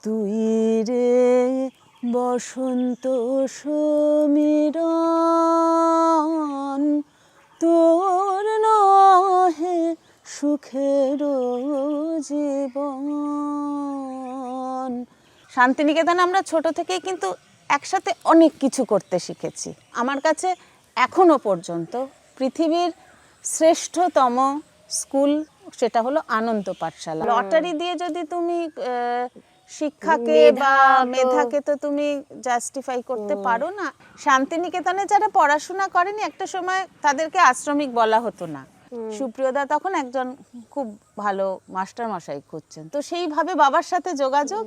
তুই রে বসন্ত সমীরণ, তোর নহে সুখের জীবন। শান্তিনিকেতনে আমরা ছোট থেকেই কিন্তু একসাথে অনেক কিছু করতে শিখেছি। আমার কাছে এখনো পর্যন্ত পৃথিবীর শ্রেষ্ঠতম স্কুল সেটা হলো আনন্দ পাঠশালা। লটারি দিয়ে যদি তুমি শিক্ষাকে বা মেধাকে তো তুমি জাস্টিফাই করতে পারো না। শান্তিনিকেতনে যারা পড়াশোনা করেনি একটা সময় তাদেরকে আশ্রমিক বলা হতো না। সুপ্রিয়দা তখন একজন খুব ভালো মাস্টার মশাই খুঁজছেন, তো সেইভাবে বাবার সাথে যোগাযোগ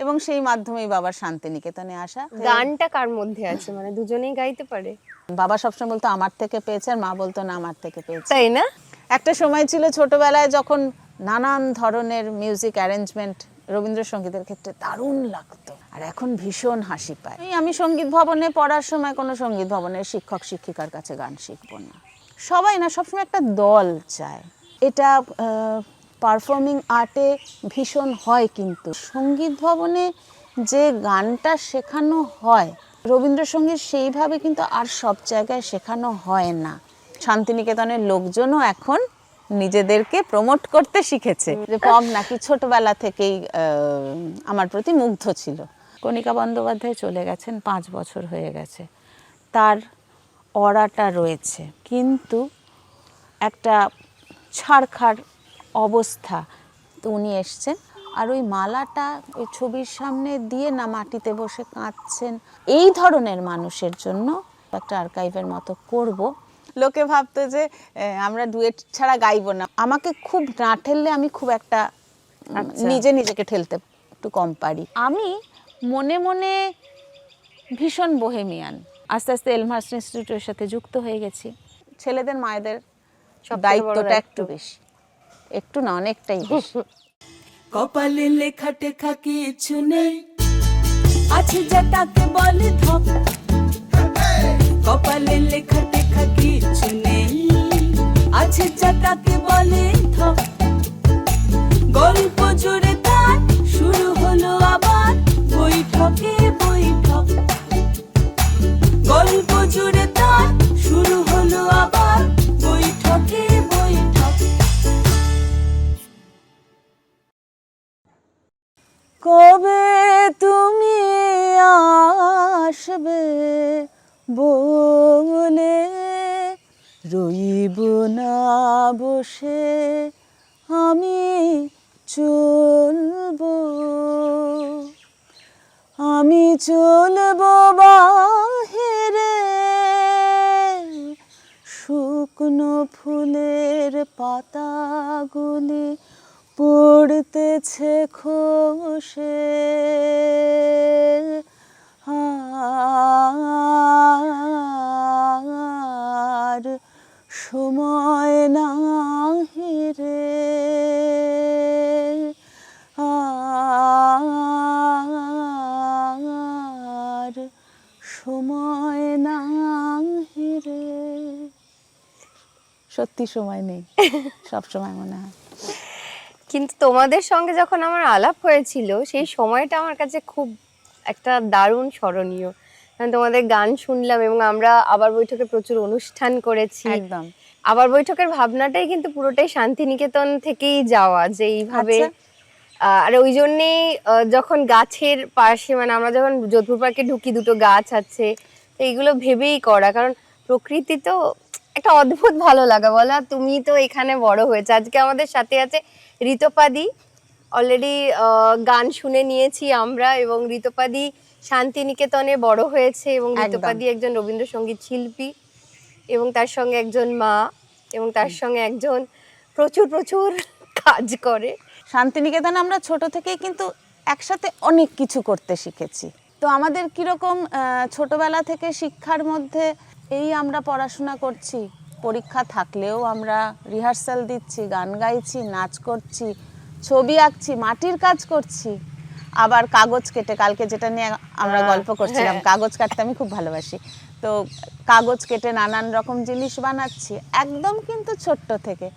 এবং সেই মাধ্যমেই বাবার শান্তিনিকেতনে আসা। গানটা কার মধ্যে আছে, মানে দুজনেই গাইতে পারে? বাবা সবসময় বলতো আমার থেকে পেয়েছে, আর মা বলতো না আমার থেকে পেয়েছে। তাই না? একটা সময় ছিল ছোটবেলায় যখন নানান ধরনের মিউজিক অ্যারেঞ্জমেন্ট রবীন্দ্রসঙ্গীতের ক্ষেত্রে দারুণ লাগতো, আর এখন ভীষণ হাসি পায়। আমি সঙ্গীত ভবনে পড়ার সময় কোনো সঙ্গীত ভবনের শিক্ষক শিক্ষিকার কাছে গান শিখবো না। সবাই না, সবসময় একটা দল চায়। এটা পারফর্মিং আর্টে ভীষণ হয়, কিন্তু সঙ্গীত ভবনে যে গানটা শেখানো হয় রবীন্দ্রসঙ্গীত সেইভাবে কিন্তু আর সব জায়গায় শেখানো হয় না। শান্তিনিকেতনের লোকজনও এখন নিজেদেরকে প্রমোট করতে শিখেছে। যে পগ নাকি ছোটবেলা থেকেই আমার প্রতি মুগ্ধ ছিল। কণিকা বন্দ্যোপাধ্যায় চলে গেছেন, 5 বছর হয়ে গেছে। তার অরাটা রয়েছে, কিন্তু একটা ছাড়খাড় অবস্থা। তো উনি এসছেন, আর ওই মালাটা ওই ছবির সামনে দিয়ে না মাটিতে বসে কাঁদছেন। এই ধরনের মানুষের জন্য একটা আর্কাইভের মতো করব। লোকে ভাবতো যে আমরা ডুয়েট ছাড়া গাইবো না। আমাকে খুব না ঠেললে আমি খুব একটা নিজেকে ঠেলতে একটু কম পারি। আমি মনে মনে ভীষণ বোহেমিয়ান। আস্তে আস্তে এলমহার্স্ট ইনস্টিটিউটের সাথে যুক্ত হয়ে গেছি। ছেলেদের মায়েদের দায়িত্বটা একটু বেশি, একটু না অনেকটাই বেশি। কপালে লেখা টেখা কিছু নেই, আছে যেটাকে বলে ধপ। কপালে লেখা টেখা কিছু নেই, আছে যেটাকে বলে ধপ। গল্প জুড়ে তার শুরু হলো আবার বৈঠকে বৈঠক। গল্প জুড়ে তার শুরু হলো আবার বৈঠকে বৈঠক। কবে তুমি আসবে বলে রইব না বসে, আমি চলবো, আমি চলবো বাহিরে। শুকনো ফুলের পাতাগুলি পড়তেছে খসে, আর সময় নাহি রে, আর সময় নাহি রে। সত্যি সময় নেই, সব সময় মনে হয়। কিন্তু তোমাদের সঙ্গে যখন আমার আলাপ হয়েছিল সেই সময়টা আমার কাছে খুব একটা দারুণ স্মরণীয়। কারণ তোমাদের গান শুনলাম এবং আমরা আবার বৈঠকে প্রচুর অনুষ্ঠান করেছি। একদম। আবার বৈঠকের ভাবনাটাই কিন্তু পুরোটাই শান্তিনিকেতন থেকেই যাওয়া, যে এইভাবে। আর ওই জন্যেই যখন গাছের পাশে, মানে আমরা যখন যোধপুর পার্কে ঢুকি, দুটো গাছ আছে, তো এইগুলো ভেবেই করা। কারণ প্রকৃতি তো একটা অদ্ভুত ভালো লাগা বলা। তুমি তো এখানে বড় হয়েছে। আজকে আমাদের সাথে আছে ঋতপাদি। অলরেডি গান শুনে নিয়েছি আমরা, এবং ঋতপাদি শান্তিনিকেতনে বড় হয়েছে, এবং ঋতপাদি একজন রবীন্দ্রসঙ্গীত শিল্পী, এবং তার সঙ্গে একজন মা, এবং তার সঙ্গে একজন প্রচুর প্রচুর কাজ করে। শান্তিনিকেতনে আমরা ছোট থেকেই কিন্তু একসাথে অনেক কিছু করতে শিখেছি। তো আমাদের কীরকম ছোটবেলা থেকে শিক্ষার মধ্যে এই আমরা পড়াশোনা করছি, পরীক্ষা থাকলেও আমরা রিহার্সাল দিচ্ছি, গান গাইছি, নাচ করছি, ছবি আঁকছি, মাটির কাজ করছি, আবার কাগজ কেটে, কালকে যেটা নিয়ে আমরা গল্প করছিলাম, কাগজ কাটতে আমি খুব ভালোবাসি। তো কাগজ কেটে নানান রকম জিনিস বানাচ্ছি একদম কিন্তু ছোট্ট থেকে।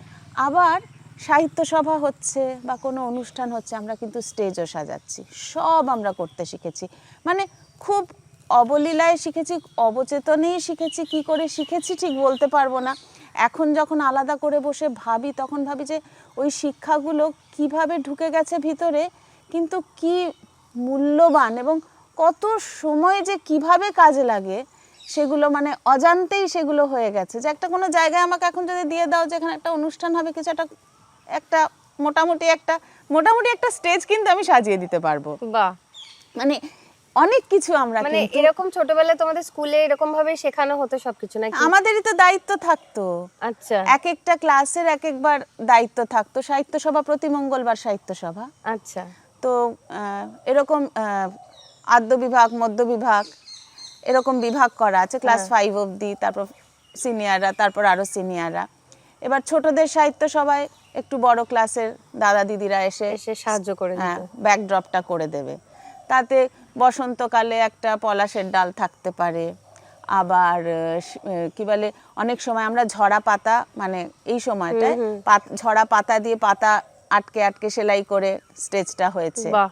আবার সাহিত্য সভা হচ্ছে বা কোনো অনুষ্ঠান হচ্ছে আমরা কিন্তু স্টেজও সাজাচ্ছি, সব আমরা করতে শিখেছি। মানে খুব অবলীলায় শিখেছি, অবচেতনেই শিখেছি, কি করে শিখেছি ঠিক বলতে পারবো না। এখন যখন আলাদা করে বসে ভাবি তখন ভাবি যে ওই শিক্ষাগুলো কিভাবে ঢুকে গেছে ভিতরে, কিন্তু কি মূল্যবান এবং কত সময় যে কিভাবে কাজে লাগে সেগুলো মানে অজান্তেই সেগুলো হয়ে গেছে। যে একটা কোনো জায়গায় আমাকে এখন যদি দিয়ে দাও যেখানে একটা অনুষ্ঠান হবে, কিছু একটা মোটামুটি একটা স্টেজ কিন্তু আমি সাজিয়ে দিতে পারবো। বাহ, মানে অনেক কিছু আমরা মানে কিন্তু এরকম ছোটবেলায় তোমাদের স্কুলে এরকম ভাবে শেখানো হতো সবকিছু নাকি? আমাদেরই তো দায়িত্ব থাকতো, আচ্ছা এক একটা ক্লাসের এক একবার দায়িত্ব থাকতো। সাহিত্য সভা প্রতি মঙ্গলবার সাহিত্য সভা, আচ্ছা। তো এরকম আদ্য বিভাগ, মধ্য বিভাগ, এরকম বিভাগ করা আছে, ক্লাস 5 অবধি, তারপর সিনিয়ররা, তারপর আরও সিনিয়ররা। এবার ছোটদের সাহিত্য সভায় একটু বড় ক্লাসের দাদা দিদিরা এসে সাহায্য করে দিত। ব্যাকড্রপটা করে দেবে। তাতে বসন্তকালে একটা পলাশের ডাল থাকতে পারে, আবার কি বলে অনেক সময় আমরা ঝরা পাতা, মানে এই সময়টায় ঝরা পাতা দিয়ে পাতা আটকে আটকে সেলাই করে স্টেজটা হয়েছে। বাহ,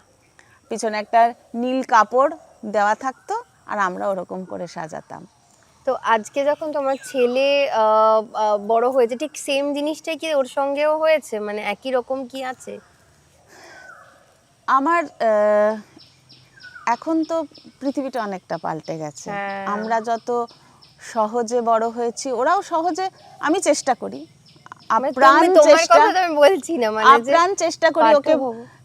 পিছনে একটা নীল কাপড় দেওয়া থাকতো আর আমরা ওরকম করে সাজাতাম। তো আজকে যখন তোমার ছেলে বড় হয়েছে, ঠিক সেম জিনিসটাই কি ওর সঙ্গেও হয়েছে? মানে একই রকম কি আছে? আমার এখন তো পৃথিবীটা অনেকটা পাল্টে গেছে। হ্যাঁ। আমরা যত সহজে বড় হয়েছি, ওরাও সহজে, আমি চেষ্টা করি, আপ্রাণ চেষ্টা, আমি বলছি না, মানে যে আপ্রাণ চেষ্টা করি ওকে।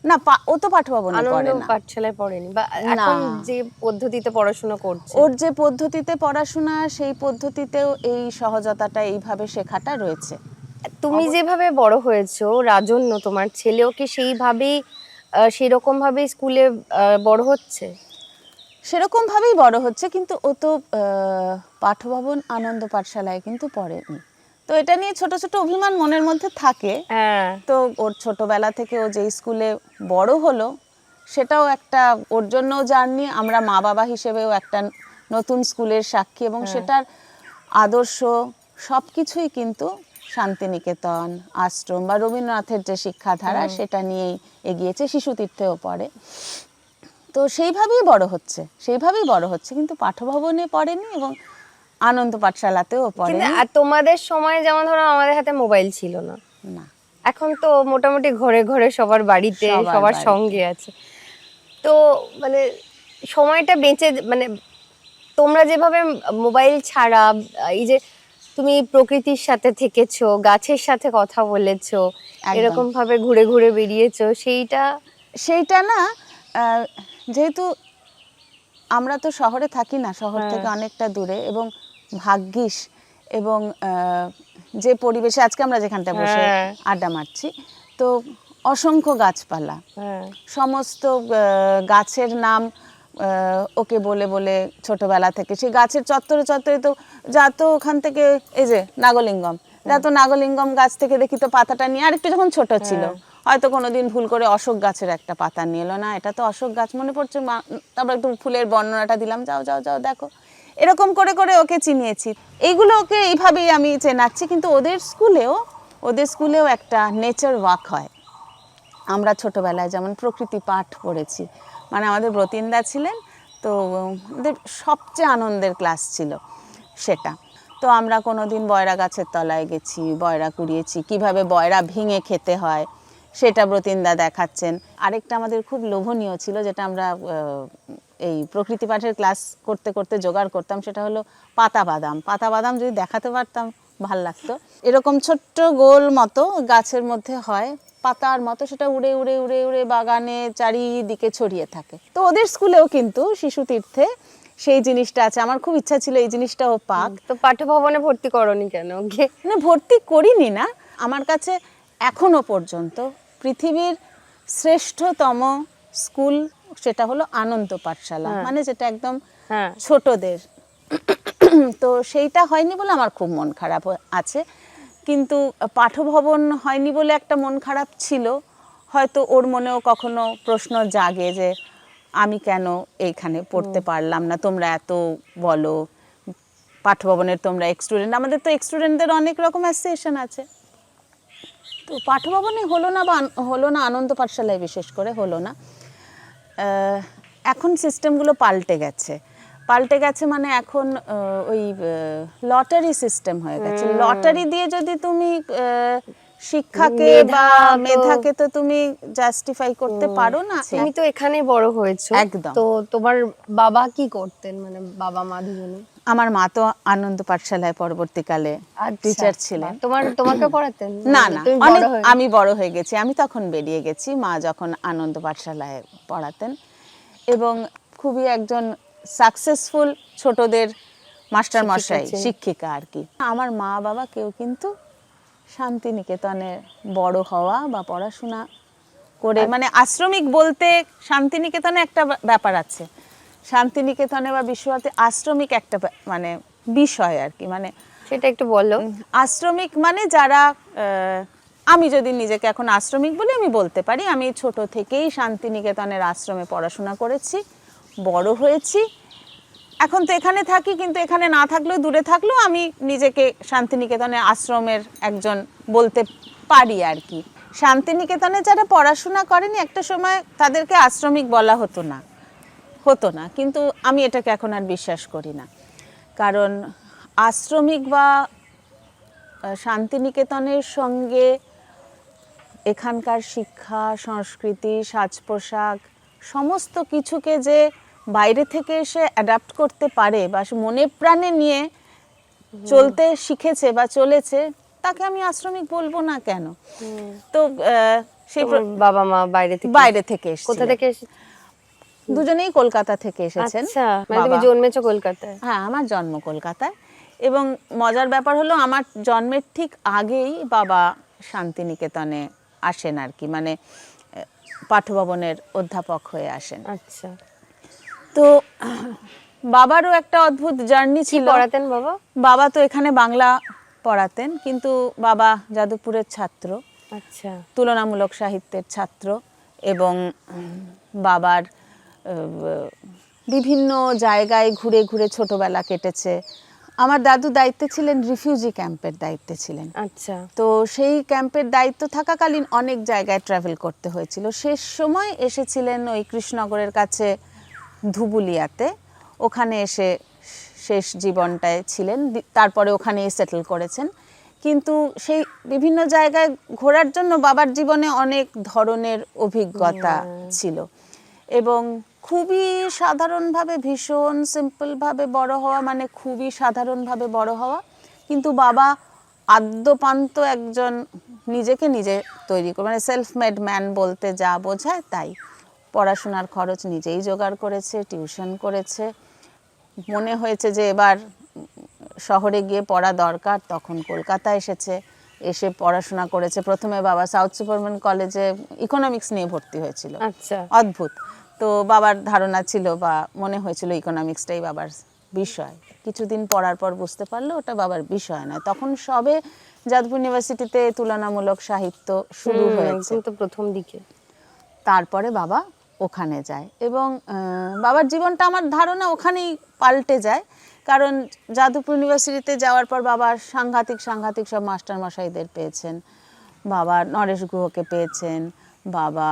না, ও তো পাঠভবনে পড়ে আনন্দ না, পাঠশালায় পড়েনি, বা এখন যে পদ্ধতিতে পড়াশোনা করছে, ওর যে পদ্ধতিতে পড়াশোনা সেই পদ্ধতিতেও এই সহজতাটা, এইভাবে শেখাটা রয়েছে। তুমি যেভাবে বড় হয়েছো, রাজন্য তোমার ছেলেও কি সেইভাবেই সেরকম ভাবে স্কুলে বড় হচ্ছে? সেরকম ভাবেই বড় হচ্ছে, কিন্তু ও তো পাঠভবন আনন্দ পাঠশালায় কিন্তু পড়েনি। তো এটা নিয়ে ছোট ছোট অভিমান মনের মধ্যে থাকে। হ্যাঁ, তো ওর ছোটবেলা থেকে ও যেই স্কুলে বড় হলো সেটাও একটা ওর জন্য জার্নি, আমরা মা বাবা হিসেবেও একটা নতুন স্কুলের সাক্ষী, এবং সেটার আদর্শ সব কিছুই কিন্তু শান্তিনিকেতন, আশ্রম বা রবীন্দ্রনাথের যে শিক্ষাধারা সেটা নিয়েই এগিয়েছে। শিশুতীর্থেও পড়ে, তো সেইভাবেই বড় হচ্ছে, কিন্তু পাঠভবনে পড়েনি এবং আনন্দ পাঠশালাতেও কিন্তু পড়েনি। আর তোমাদের সময় যেমন ধরো আমাদের হাতে মোবাইল ছিল না, না, এখন তো মোটামুটি ঘরে ঘরে সবার বাড়িতে সবার সঙ্গে আছে। তো মানে সময়টা বেঁচে, মানে তোমরা যেভাবে মোবাইল ছাড়া এই যে তুমি প্রকৃতির সাথে থেকেছো, গাছের সাথে কথা বলেছো, এরকম ভাবে ঘুরে ঘুরে বেরিয়েছো, সেইটা না, যেহেতু আমরা তো শহরে থাকি না, শহর থেকে অনেকটা দূরে, এবং ভাগ্যিস, এবং যে পরিবেশে আজকে আমরা যেখানটা বসে আড্ডা মারছি, তো অসংখ্য গাছপালা, সমস্ত গাছের নাম ওকে বলে বলে ছোটবেলা থেকে, সেই গাছের চত্বরে চত্বরে তো যা, তো ওখান থেকে এই যে নাগলিঙ্গম, যা তো নাগলিঙ্গম গাছ থেকে দেখি তো পাতাটা নিয়ে, আর একটু যখন ছোট ছিল হয়তো কোনোদিন ভুল করে অশোক গাছের একটা পাতা নিয়ে এলো, না এটা তো অশোক গাছ মনে পড়ছে, তারপর একটু ফুলের বর্ণনাটা দিলাম, যাও যাও যাও দেখো, এরকম করে করে ওকে চিনিয়েছি। এইগুলো ওকে এইভাবেই আমি চেনাচ্ছি। কিন্তু ওদের স্কুলেও একটা নেচার ওয়াক হয়। আমরা ছোটবেলায় যেমন প্রকৃতি পাঠ পড়েছি, মানে আমাদের ব্রতিন্দা ছিলেন, তো ওদের সবচেয়ে আনন্দের ক্লাস ছিল সেটা। তো আমরা কোনোদিন বয়রা গাছের তলায় গেছি, বয়রা কুড়িয়েছি, কিভাবে বয়রা ভেঙে খেতে হয় সেটা ব্রতিন্দা দেখাচ্ছেন। আরেকটা আমাদের খুব লোভনীয় ছিল, যেটা আমরা এই প্রকৃতি পাঠের ক্লাস করতে করতে জোগাড় করতাম, সেটা হলো পাতা বাদাম যদি দেখাতে পারতাম ভাল লাগতো। এরকম ছোট্ট গোল মতো গাছের মধ্যে হয়, পাতার মতো, সেটা উড়ে উড়ে উড়ে উড়ে বাগানে চারিদিকে ছড়িয়ে থাকে। তো ওদের স্কুলেও কিন্তু শিশুতীর্থে সেই জিনিসটা আছে। আমার খুব ইচ্ছা ছিল এই জিনিসটাও পাক। তো পাঠভবনে ভর্তি করনি কেন? না, ভর্তি করিনি না। আমার কাছে এখনো পর্যন্ত পৃথিবীর শ্রেষ্ঠতম স্কুল সেটা হলো আনন্দ পাঠশালা, মানে যেটা একদম ছোটদের। তো সেইটা হয়নি বলে আমার খুব মন খারাপ আছে। কিন্তু পাঠভবন হয়নি বলে একটা মন খারাপ ছিল। হয়তো ওর মনেও কখনো প্রশ্ন জাগে যে আমি কেন এইখানে পড়তে পারলাম না, তোমরা এত বলো পাঠভবনের, তোমরা এক্স স্টুডেন্ট, আমাদের তো এক্স স্টুডেন্টদের অনেক রকম অ্যাসোসিয়েশন আছে। তো পাঠভবনে হলো না আনন্দ পাঠশালায় বিশেষ করে হলো না। এখন সিস্টেমগুলো পাল্টে গেছে মানে এখন ওই লটারি সিস্টেম হয়ে গেছে। লটারি দিয়ে যদি তুমি শিক্ষাকে বা মেধাকে তো তুমি জাস্টিফাই করতে পারো না। তুমি তো এখানেই বড় হয়েছো, একদম। তো তোমার বাবা কি করতেন, মানে বাবা মা দুজনে? আমার মা তো আনন্দ পাঠশালায় পরবর্তীকালে টিচার ছিলেন। তোমাকে পড়াতেন? না মানে না, তুমি অনেক বড় হয়ে আমি বড় হয়ে গেছি, আমি তখন বেরিয়ে গেছি। মা যখন আনন্দ পাঠশালায় পড়াতেন এবং খুবই একজন সাকসেসফুল ছোটদের মাস্টার মশাই, শিক্ষিকা আর কি। আমার মা বাবা কেউ কিন্তু শান্তিনিকেতনে বড় হওয়া বা পড়াশোনা করে, মানে আশ্রমিক বলতে শান্তিনিকেতনে একটা ব্যাপার আছে, শান্তিনিকেতনে বা বিশ্বভারতী আশ্রমিক একটা মানে বিষয় আর কি। মানে সেটা একটু বলো। আশ্রমিক মানে যারা আমি যদি নিজেকে এখন আশ্রমিক বলে আমি বলতে পারি, আমি ছোট থেকেই শান্তিনিকেতনের আশ্রমে পড়াশোনা করেছি, বড় হয়েছি। এখন তো এখানে থাকি, কিন্তু এখানে না থাকলেও দূরে থাকলেও আমি নিজেকে শান্তিনিকেতনের আশ্রমের একজন বলতে পারি আর কি। শান্তিনিকেতনে যারা পড়াশোনা করেনি একটা সময় তাদেরকে আশ্রমিক বলা হতো না, কিন্তু আমি এটাকে এখন আর বিশ্বাস করি না। কারণ আশ্রমিক বা শান্তিনিকেতনের সঙ্গে এখানকার শিক্ষা, সংস্কৃতি, সাজ পোশাক সমস্ত কিছুকে যে বাইরে থেকে এসে অ্যাডাপ্ট করতে পারে বা মনে প্রাণে নিয়ে চলতে শিখেছে বা চলেছে, তাকে আমি আশ্রমিক বলবো না কেন? তো সেই বাবা মা বাইরে থেকে এসেছে। কোথা থেকে এসেছে? দুজনেই কলকাতা থেকে এসেছেন। আচ্ছা, মানে তুমি জন্মেছো কলকাতায়? হ্যাঁ, আমার জন্ম কলকাতায়। এবং মজার ব্যাপার হলো আমার জন্মের ঠিক আগেই বাবা শান্তিনিকেতনে আসেন আর কি, মানে পাঠভবনের অধ্যাপক হয়ে আসেন। আচ্ছা। তো বাবারও একটা অদ্ভুত জার্নি ছিল। পড়াতেন বাবা? বাবা তো এখানে বাংলা পড়াতেন, কিন্তু বাবা যাদবপুরের ছাত্র। আচ্ছা। তুলনামূলক সাহিত্যের ছাত্র এবং বাবার বিভিন্ন জায়গায় ঘুরে ঘুরে ছোটবেলা কেটেছে। আমার দাদু দায়িত্বে ছিলেন, রিফিউজি ক্যাম্পের দায়িত্বে ছিলেন। আচ্ছা। তো সেই ক্যাম্পের দায়িত্ব থাকাকালীন অনেক জায়গায় ট্রাভেল করতে হয়েছিল। শেষ সময় এসেছিলেন ওই কৃষ্ণনগরের কাছে ধুবুলিয়াতে, ওখানে এসে শেষ জীবনটায় ছিলেন, তারপরে ওখানেই সেটেল করেছেন। কিন্তু সেই বিভিন্ন জায়গায় ঘোরার জন্য বাবার জীবনে অনেক ধরনের অভিজ্ঞতা ছিল এবং খুবই সাধারণভাবে, ভীষণ সিম্পলভাবে বড় হওয়া, মানে খুবই সাধারণভাবে বড় হওয়া। কিন্তু বাবা আদ্যপান্ত একজন নিজেকে নিজে তৈরি করে, মানে সেলফ মেড ম্যান বলতে যা বোঝায় তাই। পড়াশোনার খরচ নিজেই জোগাড় করেছে, টিউশন করেছে। মনে হয়েছে যে এবার শহরে গিয়ে পড়া দরকার, তখন কলকাতা এসে পড়াশোনা করেছে। প্রথমে বাবা সাউথ সুপারম্যান কলেজে ইকোনমিক্স নিয়ে ভর্তি হয়েছিল। আচ্ছা। অদ্ভুত। তো বাবার ধারণা ছিল বা মনে হয়েছিল ইকোনমিক্সটাই বাবার বিষয়। কিছুদিন পড়ার পর বুঝতে পারলো ওটা বাবার বিষয় নয়। তখন সবে যাদবপুর ইউনিভার্সিটিতে তুলনামূলক সাহিত্য শুরু হয়েছে, তো প্রথম দিকে। তারপরে বাবা ওখানে যায় এবং বাবার জীবনটা আমার ধারণা ওখানেই পাল্টে যায়। কারণ যাদবপুর ইউনিভার্সিটিতে যাওয়ার পর বাবা সাংঘাতিক সব মাস্টারমশাইদের পেয়েছেন। বাবা নরেশ গুহকে পেয়েছেন, বাবা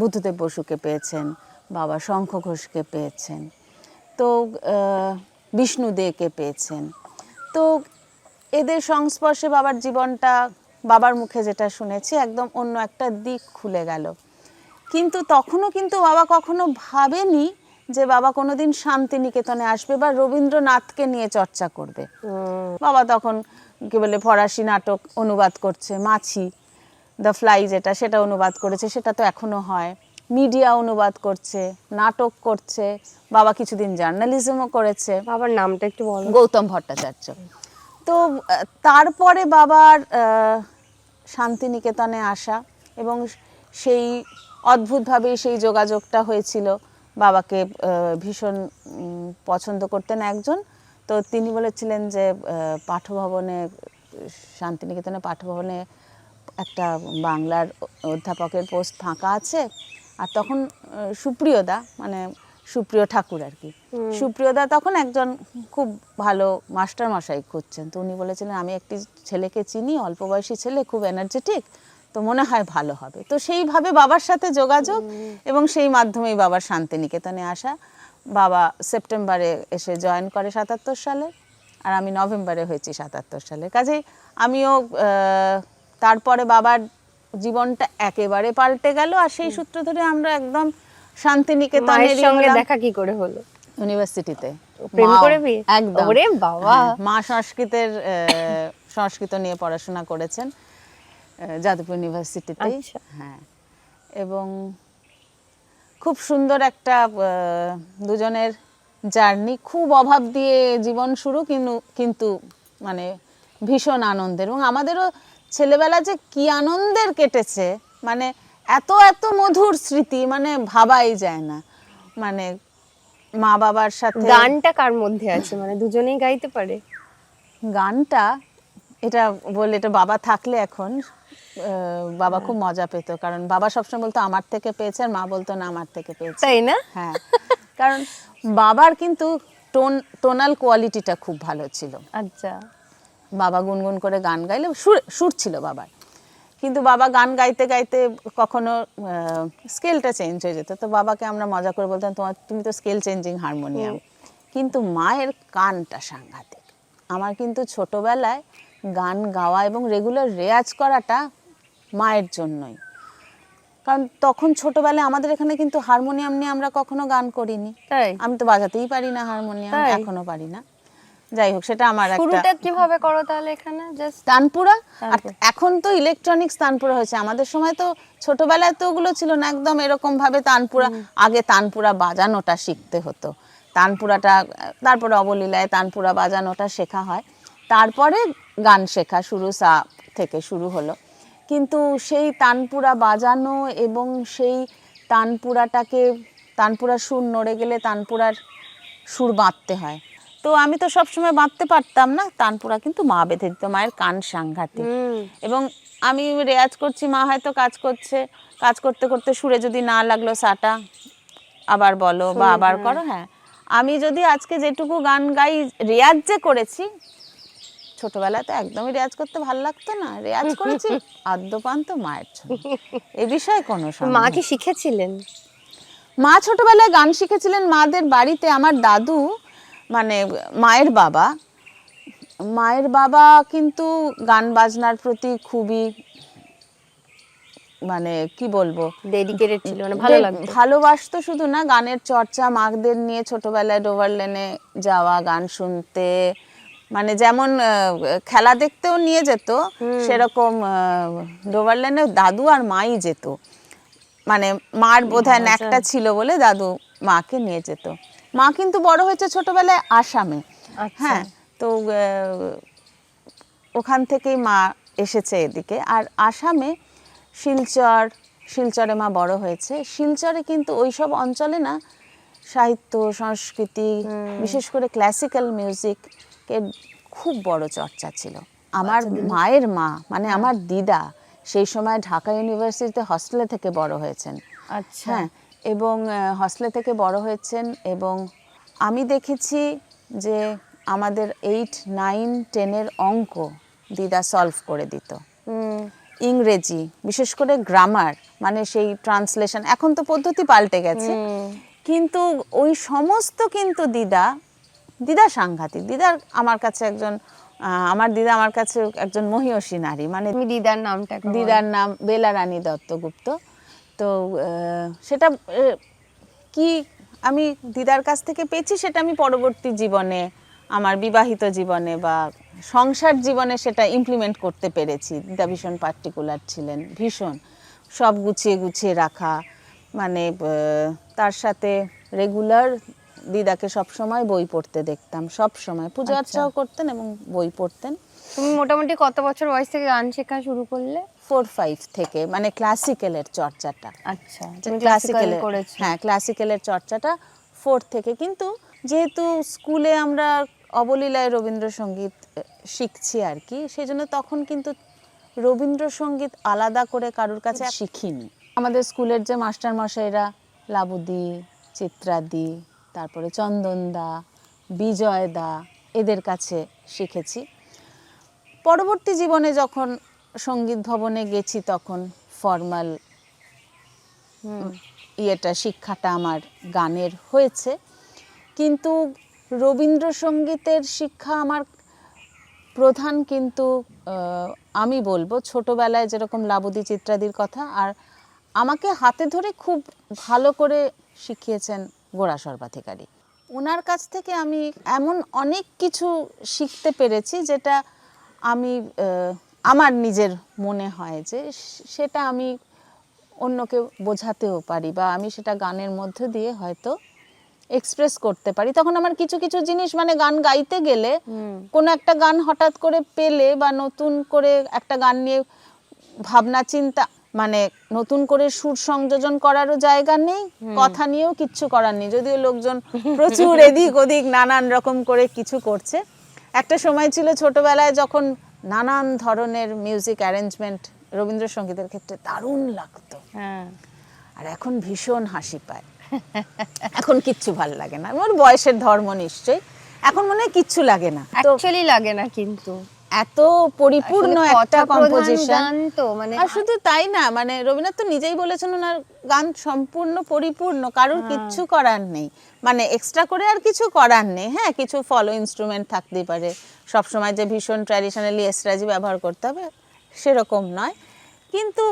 বুদ্ধদেব বসুকে পেয়েছেন, বাবা শঙ্খ ঘোষকে পেয়েছেন, তো বিষ্ণু দেকে পেয়েছেন। তো এদের সংস্পর্শে বাবার জীবনটা, বাবার মুখে যেটা শুনেছি, একদম অন্য একটা দিক খুলে গেল। কিন্তু তখনও কিন্তু বাবা কখনো ভাবেনি যে বাবা কোনোদিন শান্তিনিকেতনে আসবে বা রবীন্দ্রনাথকে নিয়ে চর্চা করবে। বাবা তখন কি বলে ফরাসি নাটক অনুবাদ করছে, মাছি, দ্য ফ্লাই যেটা, সেটা অনুবাদ করেছে, সেটা তো এখনো হয়। মিডিয়া অনুবাদ করছে, নাটক করছে। বাবা কিছুদিন জার্নালিজমও করেছে। বাবার নামটা একটু বলো। গৌতম ভট্টাচার্য। তো তারপরে বাবার শান্তিনিকেতনে আসা এবং সেই অদ্ভুতভাবেই সেই যোগাযোগটা হয়েছিল। বাবাকে ভীষণ পছন্দ করতেন একজন, তো তিনি বলেছিলেন যে পাঠভবনে, শান্তিনিকেতনে পাঠভবনে একটা বাংলার অধ্যাপকের পোস্ট ফাঁকা আছে। আর তখন সুপ্রিয়দা, মানে সুপ্রিয় ঠাকুর আর কি। সুপ্রিয়দা তখন একজন খুব ভালো মাস্টার মশাই খুঁজছেন, তো উনি বলেছিলেন আমি একটি ছেলেকে চিনি, অল্প বয়সী ছেলে, খুব এনার্জেটিক, তো মনে হয় ভালো হবে। তো সেইভাবে বাবার সাথে যোগাযোগ এবং সেই মাধ্যমেই বাবার শান্তিনিকেতনে আসা। বাবা সেপ্টেম্বরে এসে জয়েন করে 77 সালে, আর আমি নভেম্বরে হয়েছি 77 সালে। কাজেই আমিও তারপরে বাবার জীবনটা একেবারে পাল্টে গেল, আর সেই সূত্র ধরে আমরা একদম মায়ের শান্তিনিকেতনের সঙ্গে দেখা কি করে হলো? ইউনিভার্সিটিতে। প্রেম মা- করে বিয়ে? একদম। ওরে বাবা! হ্যাঁ, মা সংস্কৃত নিয়ে পড়াশোনা করেছেন যাদবপুর ইউনিভার্সিটিতে। আচ্ছা। হ্যাঁ, এবং খুব সুন্দর একটা দুজনের জার্নি, খুব অভাব দিয়ে জীবন শুরু, কিন্তু মানে ভীষণ আনন্দের। এবং আমাদেরও ছেলেবেলা যে কি আনন্দের কেটেছে, মানে এত এত মধুর স্মৃতি, মানে ভাবাই যায় না। মানে মা বাবার সাথে গানটা কার মধ্যে আছে, মানে দুজনেই গাইতে পারে? গানটা, এটা বলে, এটা বাবা থাকলে এখন বাবা খুব মজা পেত, কারণ বাবা সবসময় বলতো আমার থেকে পেয়েছে, আর মা বলতো না আমার থেকে পেয়েছে। তাই না? হ্যাঁ, কারণ বাবার কিন্তু টোনাল কোয়ালিটিটা খুব ভালো ছিল। আচ্ছা। বাবা গুনগুন করে গান গাইলে সুর ছিল বাবার, কিন্তু বাবা গান গাইতে গাইতে কখনো স্কেলটা চেঞ্জ হয়ে যেত, তো বাবাকে আমরা মজা করে বলতাম তুমি তো স্কেল চেঞ্জিং হারমোনিয়াম। কিন্তু মায়ের কানটা সাংঘাতিক। আমার কিন্তু ছোটবেলায় গান গাওয়া এবং রেগুলার রেয়াজ করাটা মায়ের জন্যই, কারণ তখন ছোটবেলায় আমাদের এখানে কিন্তু হারমোনিয়াম নিয়ে আমরা কখনো গান করিনি। তাই? আমি তো বাজাতেই পারি না হারমোনিয়াম, তাই? এখনো পারি না। যাই হোক, সেটা আমার একটা শুরুটা কিভাবে করো তাহলে এখানে? জাস্ট তানপুরা। আর তানপুরা। এখন তো ইলেকট্রনিক্স তানপুরা হয়েছে, আমাদের সময় তো ছোটবেলায় তো ওগুলো ছিল না, একদম এরকম ভাবে তানপুরা। আগে তানপুরা বাজানোটা শিখতে হতো, তানপুরাটা, তারপরে অবলীলায় তানপুরা বাজানোটা শেখা হয়, তারপরে গান শেখা শুরু, সা থেকে শুরু হলো। কিন্তু সেই তানপুরা বাজানো এবং সেই তানপুরা সুর নড়ে গেলে তানপুরার সুর বাঁধতে হয়, তো আমি তো সবসময় বাঁধতে পারতাম না, তানপুরা কিন্তু মা বেঁধে দিত। মায়ের কান সাংঘাতিক, এবং আমি রেয়াজ করছি, মা হয়তো কাজ করতে করতে সুরে যদি না লাগলো, সাটা আবার বলো বা আবার করো। হ্যাঁ, আমি যদি আজকে যেটুকু গান গাই, রেয়াজ যে করেছি, ছোটবেলায় তো একদমই রেয়াজ করতে ভালো লাগতো না, রেয়াজ করেছি আদ্যপান্ত মায়ের জন্য, এ বিষয়ে কোনো সন্দেহ মা নেই। কি শিখেছিলেন? মা ছোটবেলায় গান শিখেছিলেন মাদের বাড়িতে। আমার দাদু, মানে মায়ের বাবা কিন্তু গান বাজনার প্রতি খুবই, মানে কি বলবো, ডেডিকেটেড ছিল, মানে ভালো লাগতো? ভালোবাসতো শুধু না, গানের চর্চা, মাদের নিয়ে ছোটবেলায় ডোভারলেনে যাওয়া, গান শুনতে, মানে যেমন খেলা দেখতেও নিয়ে যেত, সেরকম ডোভারলেনে দাদু আর মাই যেত। মানে মার বোধহয় ন্যাকটা ছিল বলে দাদু মাকে নিয়ে যেত। মা কিন্তু বড় হয়েছে ছোটবেলায় আসামে। হ্যাঁ, তো ওখান থেকেই মা এসেছে এদিকে। আর আসামে শিলচরে মা বড় হয়েছে। শিলচরে কিন্তু ওইসব অঞ্চলে না সাহিত্য, সংস্কৃতি, বিশেষ করে ক্লাসিক্যাল মিউজিকের খুব বড় চর্চা ছিল। আমার মায়ের মা, মানে আমার দিদা, সেই সময় ঢাকা ইউনিভার্সিটিতে হস্টেলে থেকে বড় হয়েছেন। আচ্ছা। হ্যাঁ, এবং হস্টেলে থেকে বড় হয়েছেন, এবং আমি দেখেছি যে আমাদের 8, 9, 10-এর অঙ্ক দিদা সলভ করে দিত। ইংরেজি, বিশেষ করে গ্রামার, মানে সেই ট্রান্সলেশন, এখন তো পদ্ধতি পাল্টে গেছে, কিন্তু ওই সমস্ত কিন্তু দিদা সাংঘাতিক। আমার দিদা আমার কাছে একজন মহিয়সী নারী। মানে তুমি দিদার নামটা একবার বলো। দিদার নাম বেলা রানী দত্তগুপ্ত। তো সেটা কি আমি দিদার কাছ থেকে পেয়েছি, সেটা আমি পরবর্তী জীবনে, আমার বিবাহিত জীবনে বা সংসার জীবনে সেটা ইমপ্লিমেন্ট করতে পেরেছি। দিদা ভীষণ পার্টিকুলার ছিলেন, ভীষণ সব গুছিয়ে রাখা, মানে তার সাথে রেগুলার দিদাকে সবসময় বই পড়তে দেখতাম, সবসময় পূজা অর্চাও করতেন এবং বই পড়তেন। তুমি মোটামুটি কত বছর বয়স থেকে গান শেখা শুরু করলে? 4-5 থেকে, মানে ক্লাসিক্যালের চর্চাটা। আচ্ছা, তুমি ক্লাসিক্যাল করেছো? হ্যাঁ, ক্লাসিক্যালের চর্চাটা 4 থেকে। কিন্তু যেহেতু স্কুলে আমরা অবলীলায় রবীন্দ্রসঙ্গীত শিখছি আর কি, সেই জন্য তখন কিন্তু রবীন্দ্রসঙ্গীত আলাদা করে কারোর কাছে শিখিনি। আমাদের স্কুলের যে মাস্টার মশাইরা, লাবুদি, চিত্রাদি, তারপরে চন্দনদা, বিজয়দা, এদের কাছে শিখেছি। পরবর্তী জীবনে যখন সঙ্গীত ভবনে গেছি তখন ফর্মাল শিক্ষাটা আমার গানের হয়েছে, কিন্তু রবীন্দ্রসঙ্গীতের শিক্ষা আমার প্রধান কিন্তু আমি বলবো ছোটবেলায় যেরকম লাবুদি চিত্রাদির কথা, আর আমাকে হাতে ধরে খুব ভালো করে শিখিয়েছেন গোরা সর্বাধিকারী। ওনার কাছ থেকে আমি এমন অনেক কিছু শিখতে পেরেছি যেটা আমি আমার নিজের মনে হয় যে সেটা আমি অন্যকে বোঝাতেও পারি বা আমি সেটা গানের মধ্যে দিয়ে হয়তো এক্সপ্রেস করতে পারি। তখন আমার কিছু কিছু জিনিস মানে গান গাইতে গেলে কোনো একটা গান হঠাৎ করে পেলে বা নতুন করে একটা গান নিয়ে ভাবনা চিন্তা মানে নতুন করে সুর সংযোজন করারও জায়গা নেই, কথা নিয়েও কিচ্ছু করার নেই, যদিও লোকজন প্রচুর এদিক ওদিক নানান রকম করে কিছু করছে। একটা সময় ছিল ছোটবেলায় যখন নানান ধরনের মিউজিক অ্যারেঞ্জমেন্ট রবীন্দ্রসঙ্গীতের ক্ষেত্রে দারুণ লাগতো, আর এখন ভীষণ হাসি পায়। এখন কিচ্ছু ভাল লাগে না, ওর বয়সের ধর্ম নিশ্চয়ই, এখন মনে হয় কিচ্ছু লাগে না, অ্যাকচুয়ালি লাগে না, কিন্তু এত পরিপূর্ণ একটা কম্পোজিশন। তো মানে আর শুধু তাই না, মানে রবীন্দ্রনাথ তো নিজেই বলেছেন ওনার গান সম্পূর্ণ পরিপূর্ণ, কারোর কিচ্ছু করার নেই, মানে এক্সট্রা করে আর কিছু করার নেই। হ্যাঁ, কিছু ফলো ইনস্ট্রুমেন্ট থাকতেই পারে, সবসময় যে ভীষণ ট্র্যাডিশনালি এসরাজি ব্যবহার করতে হবে সেরকম নয়, কিন্তু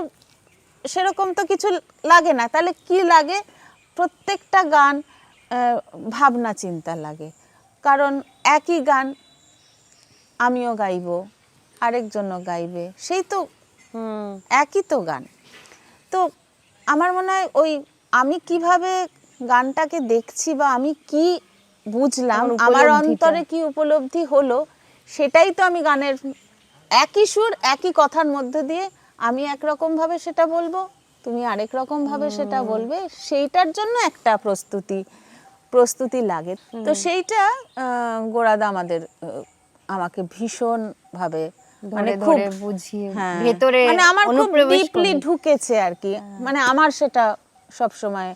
সেরকম তো কিছু লাগে না। তাহলে কি লাগে? প্রত্যেকটা গান ভাবনা চিন্তা লাগে, কারণ একই গান আমিও গাইবো, আরেকজনও গাইবে, সেই তো একই তো গান। তো আমার মনে হয় ওই আমি কিভাবে গানটাকে দেখছি বা আমি কি বুঝলাম, আমার অন্তরে কি উপলব্ধি হলো, সেটাই তো আমি গানের একই সুর একই কথার মধ্যে দিয়ে আমি একরকম ভাবে সেটা বলবো, তুমি আরেক রকম ভাবে সেটা বলবে, সেইটার জন্য একটা প্রস্তুতি লাগে। তো সেইটা গোরাদা আমাকে ভীষণ ভাবে মানে খুব বুঝিয়ে হ্যাঁ, ভেতরে মানে আমার খুব ডিপলি ঢুকেছে আর কি, মানে আমার সেটা সব সময়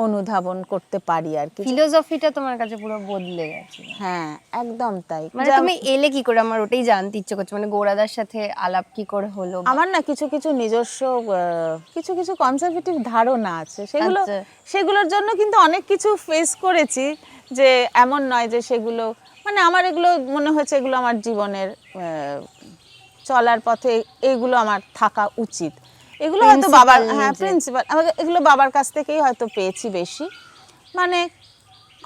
অনুধাবন করতে পারি আর কি। ফিলোসফিটা তোমার কাছে পুরো বদলে গেছে। হ্যাঁ, একদম তাই। মানে তুমি এলে কি করে, আমার ওটাই জানতে ইচ্ছে করছে, মানে গোরাদার সাথে আলাপ কি করে হলো? আমার না কিছু কিছু নিজস্ব কিছু কনজারভেটিভ ধারণা আছে, সেগুলোর জন্য কিন্তু অনেক কিছু ফেস করেছি, যে এমন নয় যে সেগুলো মানে আমার এগুলো মনে হয়েছে এগুলো আমার জীবনের চলার পথে এইগুলো আমার থাকা উচিত, এগুলো হয়তো বাবার প্রিন্সিপাল, এগুলো বাবার কাছ থেকেই হয়তো পেয়েছি বেশি। মানে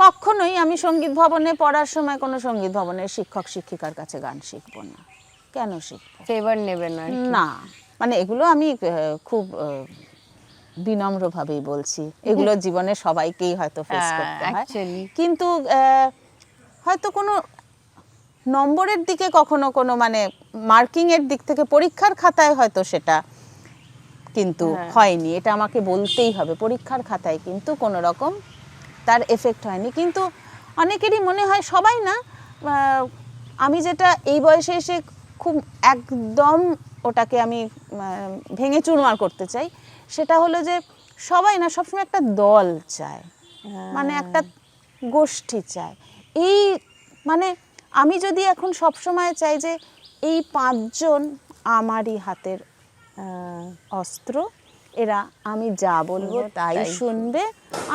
কখনোই আমি সঙ্গীত ভবনে পড়ার সময় কোনো সঙ্গীত ভবনের শিক্ষক শিক্ষিকার কাছে গান শিখবো না। কেন শিখবো? ফেভার নেবে না না, মানে এগুলো আমি খুব বিনম্রভাবেই বলছি, এগুলো জীবনে সবাইকেই হয়তো ফেস করতে হয়, কিন্তু হয়তো কোনো নম্বরের দিকে কখনো কোনো মানে মার্কিং এর দিক থেকে পরীক্ষার খাতায় হয়তো সেটা কিন্তু হয়নি, এটা আমাকে বলতেই হবে, পরীক্ষার খাতায় কিন্তু কোনো রকম তার এফেক্ট হয়নি। কিন্তু অনেকেরই মনে হয়, সবাই না, আমি যেটা এই বয়সে এসে খুব একদম ওটাকে আমি ভেঙে চুরমার করতে চাই, সেটা হলো যে সবাই না সবসময় একটা দল চায়, মানে একটা গোষ্ঠী চায়। এই মানে আমি যদি এখন সবসময় চাই যে এই 5 জন আমারই হাতের অস্ত্র, এরা আমি যা বলবো তাই শুনবে,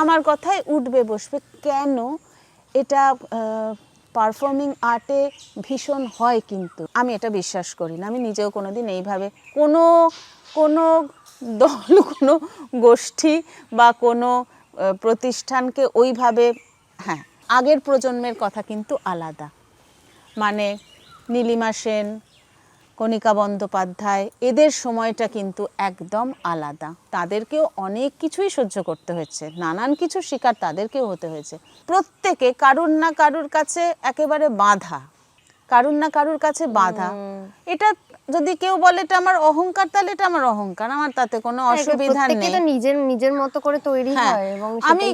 আমার কথায় উঠবে বসবে, কেন? এটা পারফর্মিং আর্টে ভীষণ হয়, কিন্তু আমি এটা বিশ্বাস করি না। আমি নিজেও কোনোদিন এইভাবে কোনো দল, কোনো গোষ্ঠী বা কোনো প্রতিষ্ঠানকে ওইভাবে, হ্যাঁ, আগের প্রজন্মের কথা কিন্তু আলাদা, মানে নীলিমা সেন, কণিকা বন্দ্যোপাধ্যায়, এদের সময়টা কিন্তু একদম আলাদা, তাদেরকেও অনেক কিছুই সহ্য করতে হয়েছে, নানান কিছু শিকার তাদেরকেও হতে হয়েছে। প্রত্যেকে কারুর না কারুর কাছে একেবারে বাঁধা, কারুর না কারুর কাছে বাঁধা। এটা যদি কেউ বলে এটা আমার অহংকার, তাহলে এটা আমার অহংকার, আমার তাতে কোনো অসুবিধা নেই। নিজের মতো করে তৈরি হয় এবং আমি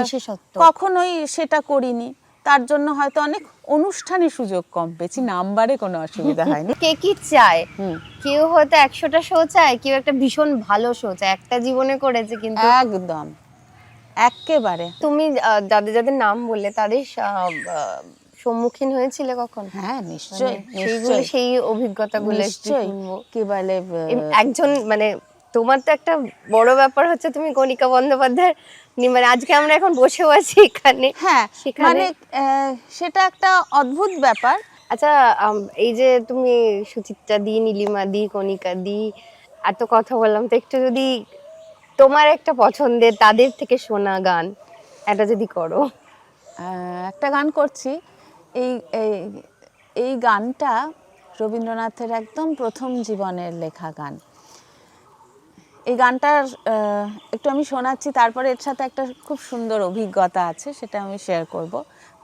বিশেষত্ব কখনোই সেটা করিনি, তার জন্য হয়তো অনেক অনুষ্ঠানে সুযোগ কম পেয়েছি, নাম্বারে কোনো অসুবিধা হয়নি। কে কি চায়, কেউ হয়তো 100টা শো চায়, কেউ একটা ভীষণ ভালো শো চায়, একটা জীবনে করেছে কিন্তু একদম একেবারে। তুমি যাদের যাদের নাম বললে তাদের সম্মুখীন হয়েছিলে কখন? হ্যাঁ নিশ্চয়ই, সেইগুলো, সেই অভিজ্ঞতাগুলো একটু নিশ্চয়ই। শুনবো। কি বলে একজন মানে তোমার তো একটা বড় ব্যাপার হচ্ছে তুমি কণিকা বন্দ্যোপাধ্যায়ের মানে আজকে আমরা এখন বসেও আছি এখানে। হ্যাঁ সেখানে মানে সেটা একটা অদ্ভুত ব্যাপার। আচ্ছা, এই যে তুমি সুচিত্রা দি, নীলিমা দি, কণিকা দি এত কথা বললাম, তো একটু যদি তোমার একটা পছন্দের তাদের থেকে শোনা গান এটা যদি করো। একটা গান করছি। এই এই এই গানটা রবীন্দ্রনাথের একদম প্রথম জীবনের লেখা গান। এই গানটার একটু আমি শোনাচ্ছি, তারপরে এর সাথে একটা খুব সুন্দর অভিজ্ঞতা আছে, সেটা আমি শেয়ার করব।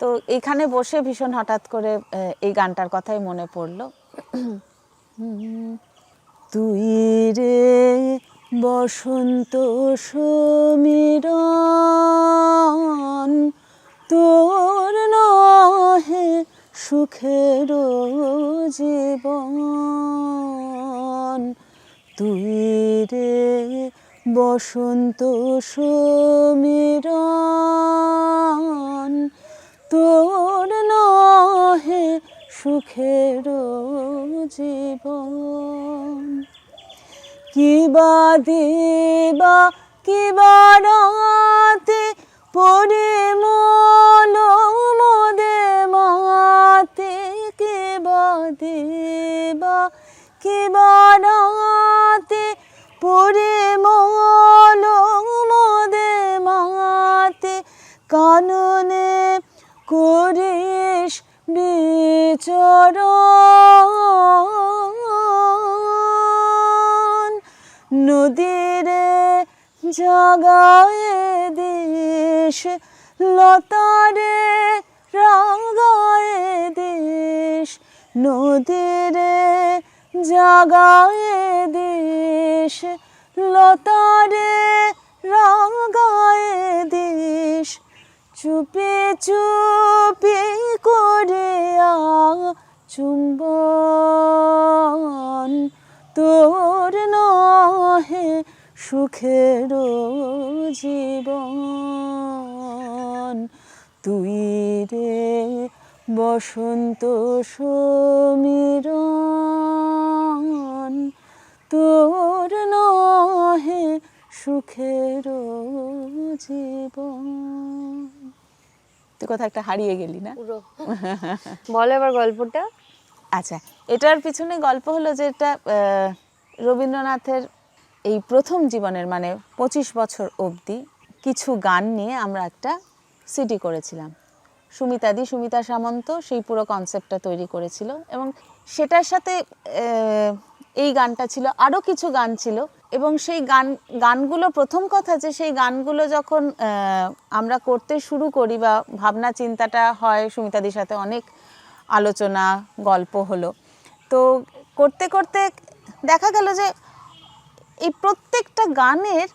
তো এখানে বসে ভীষণ হঠাৎ করে এই গানটার কথাই মনে পড়লো। তুই রে বসন্ত সমীরণ, তোর নহে সুখের জীবন। তুই রে বসন্ত সমীরণ, তোর নহে সুখের জীবন। কিবা দিবা কিবা রাতে পরিমল মোদে মাতে। কিবা দিবা কিবা রাতে পরিমল মোদে মাতে। কাননে করিস বিচরণ, নদীরে জাগায় দিস, লতারে রাগায় দিস। নদীরে জাগায় দিস, লতারে রাগায় দিস। চুপি চুপি করে চুম্বন, তোর নহে সুখের জীবন। তুই রে বসন্ত সমীরণ, তোর নহে সুখের জীবন। তুই কোথাও একটা হারিয়ে গেলি না? পুরো বলো এবার গল্পটা। আচ্ছা, এটার পিছনে গল্প হলো যে এটা রবীন্দ্রনাথের এই প্রথম জীবনের মানে 25 বছর অবধি কিছু গান নিয়ে আমরা একটা সিডি করেছিলাম। সুমিতা সামন্ত সেই পুরো কনসেপ্টটা তৈরি করেছিল, এবং সেটার সাথে এই গানটা ছিল, আরও কিছু গান ছিল। এবং সেই গানগুলো প্রথম কথা যে সেই গানগুলো যখন আমরা করতে শুরু করি বা ভাবনা চিন্তাটা হয়, সুমিতাদির সাথে অনেক আলোচনা গল্প হলো। তো করতে করতে দেখা গেল যে এই প্রত্যেকটা গানের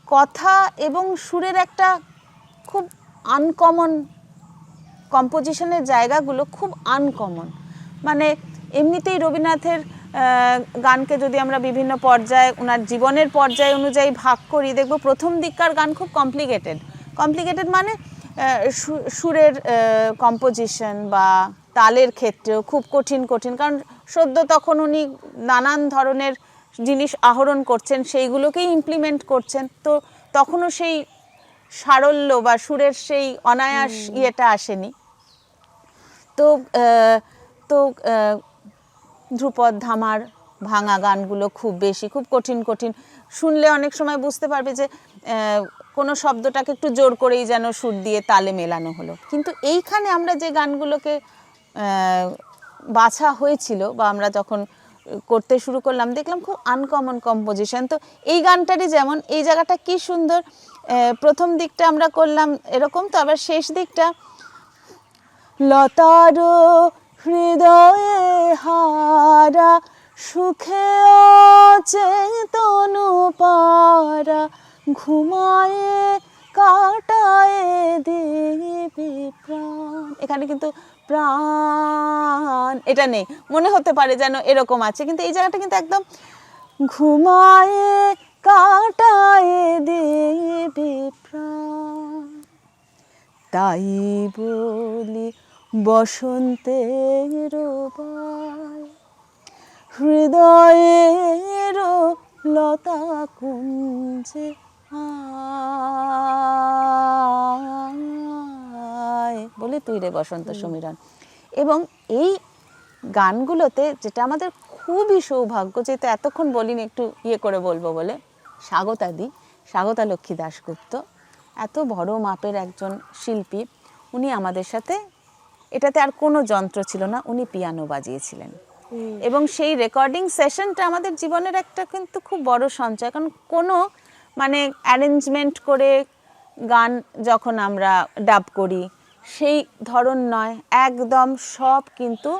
কথা এবং সুরের একটা খুব আনকমন কম্পোজিশনের জায়গাগুলো খুব আনকমন। মানে এমনিতেই রবীন্দ্রনাথের গানকে যদি আমরা বিভিন্ন পর্যায়ে ওনার জীবনের পর্যায় অনুযায়ী ভাগ করি, দেখব প্রথম দিককার গান খুব কমপ্লিকেটেড মানে সুরের কম্পোজিশন বা তালের ক্ষেত্রেও খুব কঠিন, কারণ সদ্য তখন উনি নানান ধরনের জিনিস আহরণ করছেন, সেইগুলোকেই ইমপ্লিমেন্ট করছেন। তো তখনও সেই সারল্য বা সুরের সেই অনায়াস ইয়েটা আসেনি। তো তো ধ্রুপদ ধামার ভাঙা গানগুলো খুব কঠিন, শুনলে অনেক সময় বুঝতে পারবে যে কোনো শব্দটাকে একটু জোর করেই যেন সুর দিয়ে তালে মেলানো হলো। কিন্তু এইখানে আমরা যে গানগুলোকে বাছা হয়েছিল বা আমরা যখন করতে শুরু করলাম, দেখলাম খুব আনকমন কম্পোজিশন। তো এই গানটারই যেমন এই জায়গাটা কি সুন্দর, প্রথম দিকটা আমরা করলাম এরকম, তো আবার শেষ দিকটা লতার হৃদয়ে হারা সুখে অচেতন পারা ঘুমায় কাটায় দিবি প্রাণ। এখানে কিন্তু প্রাণ এটা নেই, মনে হতে পারে যেন এরকম আছে, কিন্তু এই জায়গাটা কিন্তু একদম ঘুমায় কাটায় দিবি প্রাণ। তাই বলি বসন্তের বাই, হৃদয়ের লতা কুঞ্জে আয় বলে তুই রে বসন্ত সমীরণ। এবং এই গানগুলোতে যেটা আমাদের খুবই সৌভাগ্য, যেটা এতক্ষণ বলিনি, একটু ইয়ে করে বলবো বলে, স্বাগতা লক্ষ্মী দাশগুপ্ত এত বড় মাপের একজন শিল্পী, উনি আমাদের সাথে, এটাতে আর কোনো যন্ত্র ছিল না, উনি পিয়ানো বাজিয়েছিলেন। এবং সেই রেকর্ডিং সেশনটা আমাদের জীবনের একটা কিন্তু খুব বড় সঞ্চয়, কারণ কোনো মানে অ্যারেঞ্জমেন্ট করে গান যখন আমরা ডাব করি সেই ধরন নয়, একদম সব কিন্তু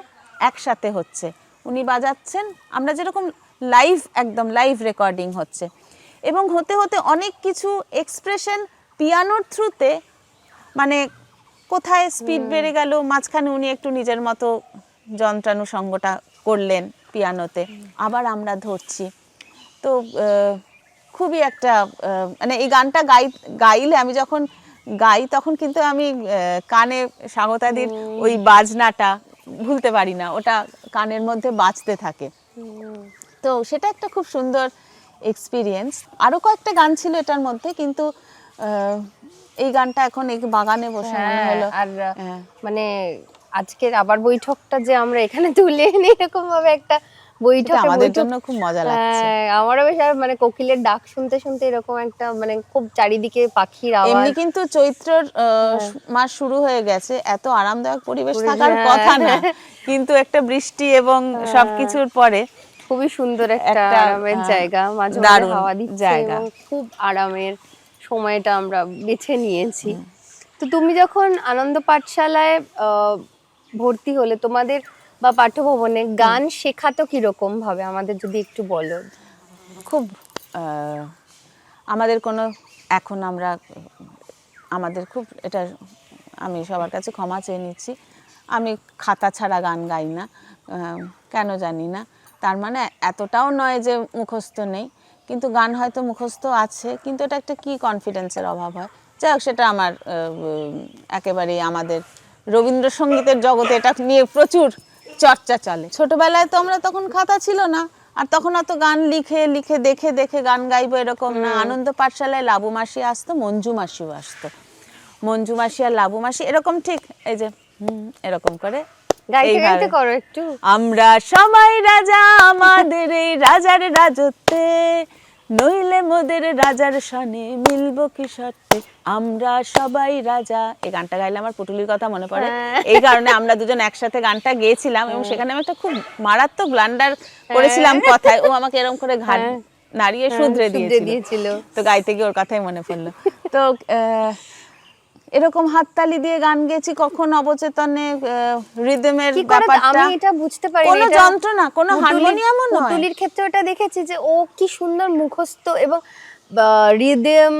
একসাথে হচ্ছে, উনি বাজাচ্ছেন, আমরা যেরকম লাইভ, একদম লাইভ রেকর্ডিং হচ্ছে। এবং হতে হতে অনেক কিছু এক্সপ্রেশন পিয়ানোর থ্রুতে, মানে কোথায় স্পিড বেড়ে গেল, মাঝখানে উনি একটু নিজের মতো যন্ত্রানুষঙ্গটা করলেন পিয়ানোতে, আবার আমরা ধরছি। তো খুবই একটা মানে এই গানটা গাইলে, আমি যখন গাই তখন কিন্তু আমি কানে স্বাগতাদির ওই বাজনাটা ভুলতে পারি না, ওটা কানের মধ্যে বাজতে থাকে। তো সেটা একটা খুব সুন্দর এক্সপিরিয়েন্স। আরও কয়েকটা গান ছিল এটার মধ্যে, কিন্তু এই গানটা এখন এই বাগানে বসে মনে হলো। আর মানে আজকের আবার বৈঠকটা যে আমরা এখানে তুলে এনে এরকম ভাবে একটা বৈঠক, আমাদের জন্য খুব মজা লাগছে। আমারও বেশ, আর মানে কোকিলের ডাক শুনতে শুনতে এরকম একটা মানে খুব চারিদিকে পাখির আওয়াজ। এমনি কিন্তু চৈত্রর মাস শুরু হয়ে গেছে, এত আরামদায়ক পরিবেশ থাকার কথা না, কিন্তু একটা বৃষ্টি এবং সবকিছুর পরে খুবই সুন্দর একটা আরামের জায়গা, মাঝে মাঝে হাওয়া দিচ্ছে এবং খুব আরামের সময়টা আমরা বেছে নিয়েছি। তো তুমি যখন আনন্দ পাঠশালায় ভর্তি হলে, তোমাদের বা পাঠ্যভবনে গান শেখাতো কিরকম ভাবে, আমাদের যদি একটু বলো। খুব আমাদের কোনো, এখন আমরা আমাদের খুব, এটা আমি সবার কাছে ক্ষমা চেয়ে নিচ্ছি, আমি খাতা ছাড়া গান গাই না, কেন জানি না, তার মানে এতটাও নয় যে মুখস্থ নেই, কিন্তু গান হয়তো মুখস্থ আছে, কিন্তু এটা একটা কি কনফিডেন্সের অভাব হয়। যাই হোক, সেটা আমার একেবারেই আমাদের রবীন্দ্রসঙ্গীতের জগতে এটা নিয়ে প্রচুর চর্চা চলে। ছোটবেলায় তো আমরা তখন খাতা ছিল না, আর তখন অত গান লিখে লিখে দেখে দেখে গান গাইবো এরকম না। আনন্দ পাঠশালায় লাবু মাসি আসতো, মঞ্জু মাসিও আসতো, মঞ্জু মাসি আর লাবু মাসি এরকম ঠিক এই যে এরকম করে গাইতে গাইতে করো একটু। আমরা সবাই রাজা আমাদের এই রাজার রাজত্বে, নইলে মোদের রাজার সনে মিলবো কি শর্তে, আমরা সবাই রাজা। এই গানটা গাইলে আমার পুটুলির কথা মনে পড়ে, এই কারণে আমরা দুজন একসাথে গানটা গেয়েছিলাম, এবং সেখানে আমি একটা খুব মারাত্মক ব্লান্ডার করেছিলাম কথায়, ও আমাকে এরকম করে ঘাট নাড়িয়ে শুধরে দিয়েছিল, তো গাইতে গিয়ে ওর কথাই মনে পড়লো। তো এরকম হাততালি দিয়ে গান গেয়েছি, কখন অবচেতনে রিদমের ব্যাপারটা, আমি এটা বুঝতে পারি, কোনো যন্ত্র না, কোনো হারমোনিয়ামও নয়। পুটুলির ক্ষেত্রে ওটা দেখেছি যে ও কি সুন্দর মুখস্থ, এবং রিদম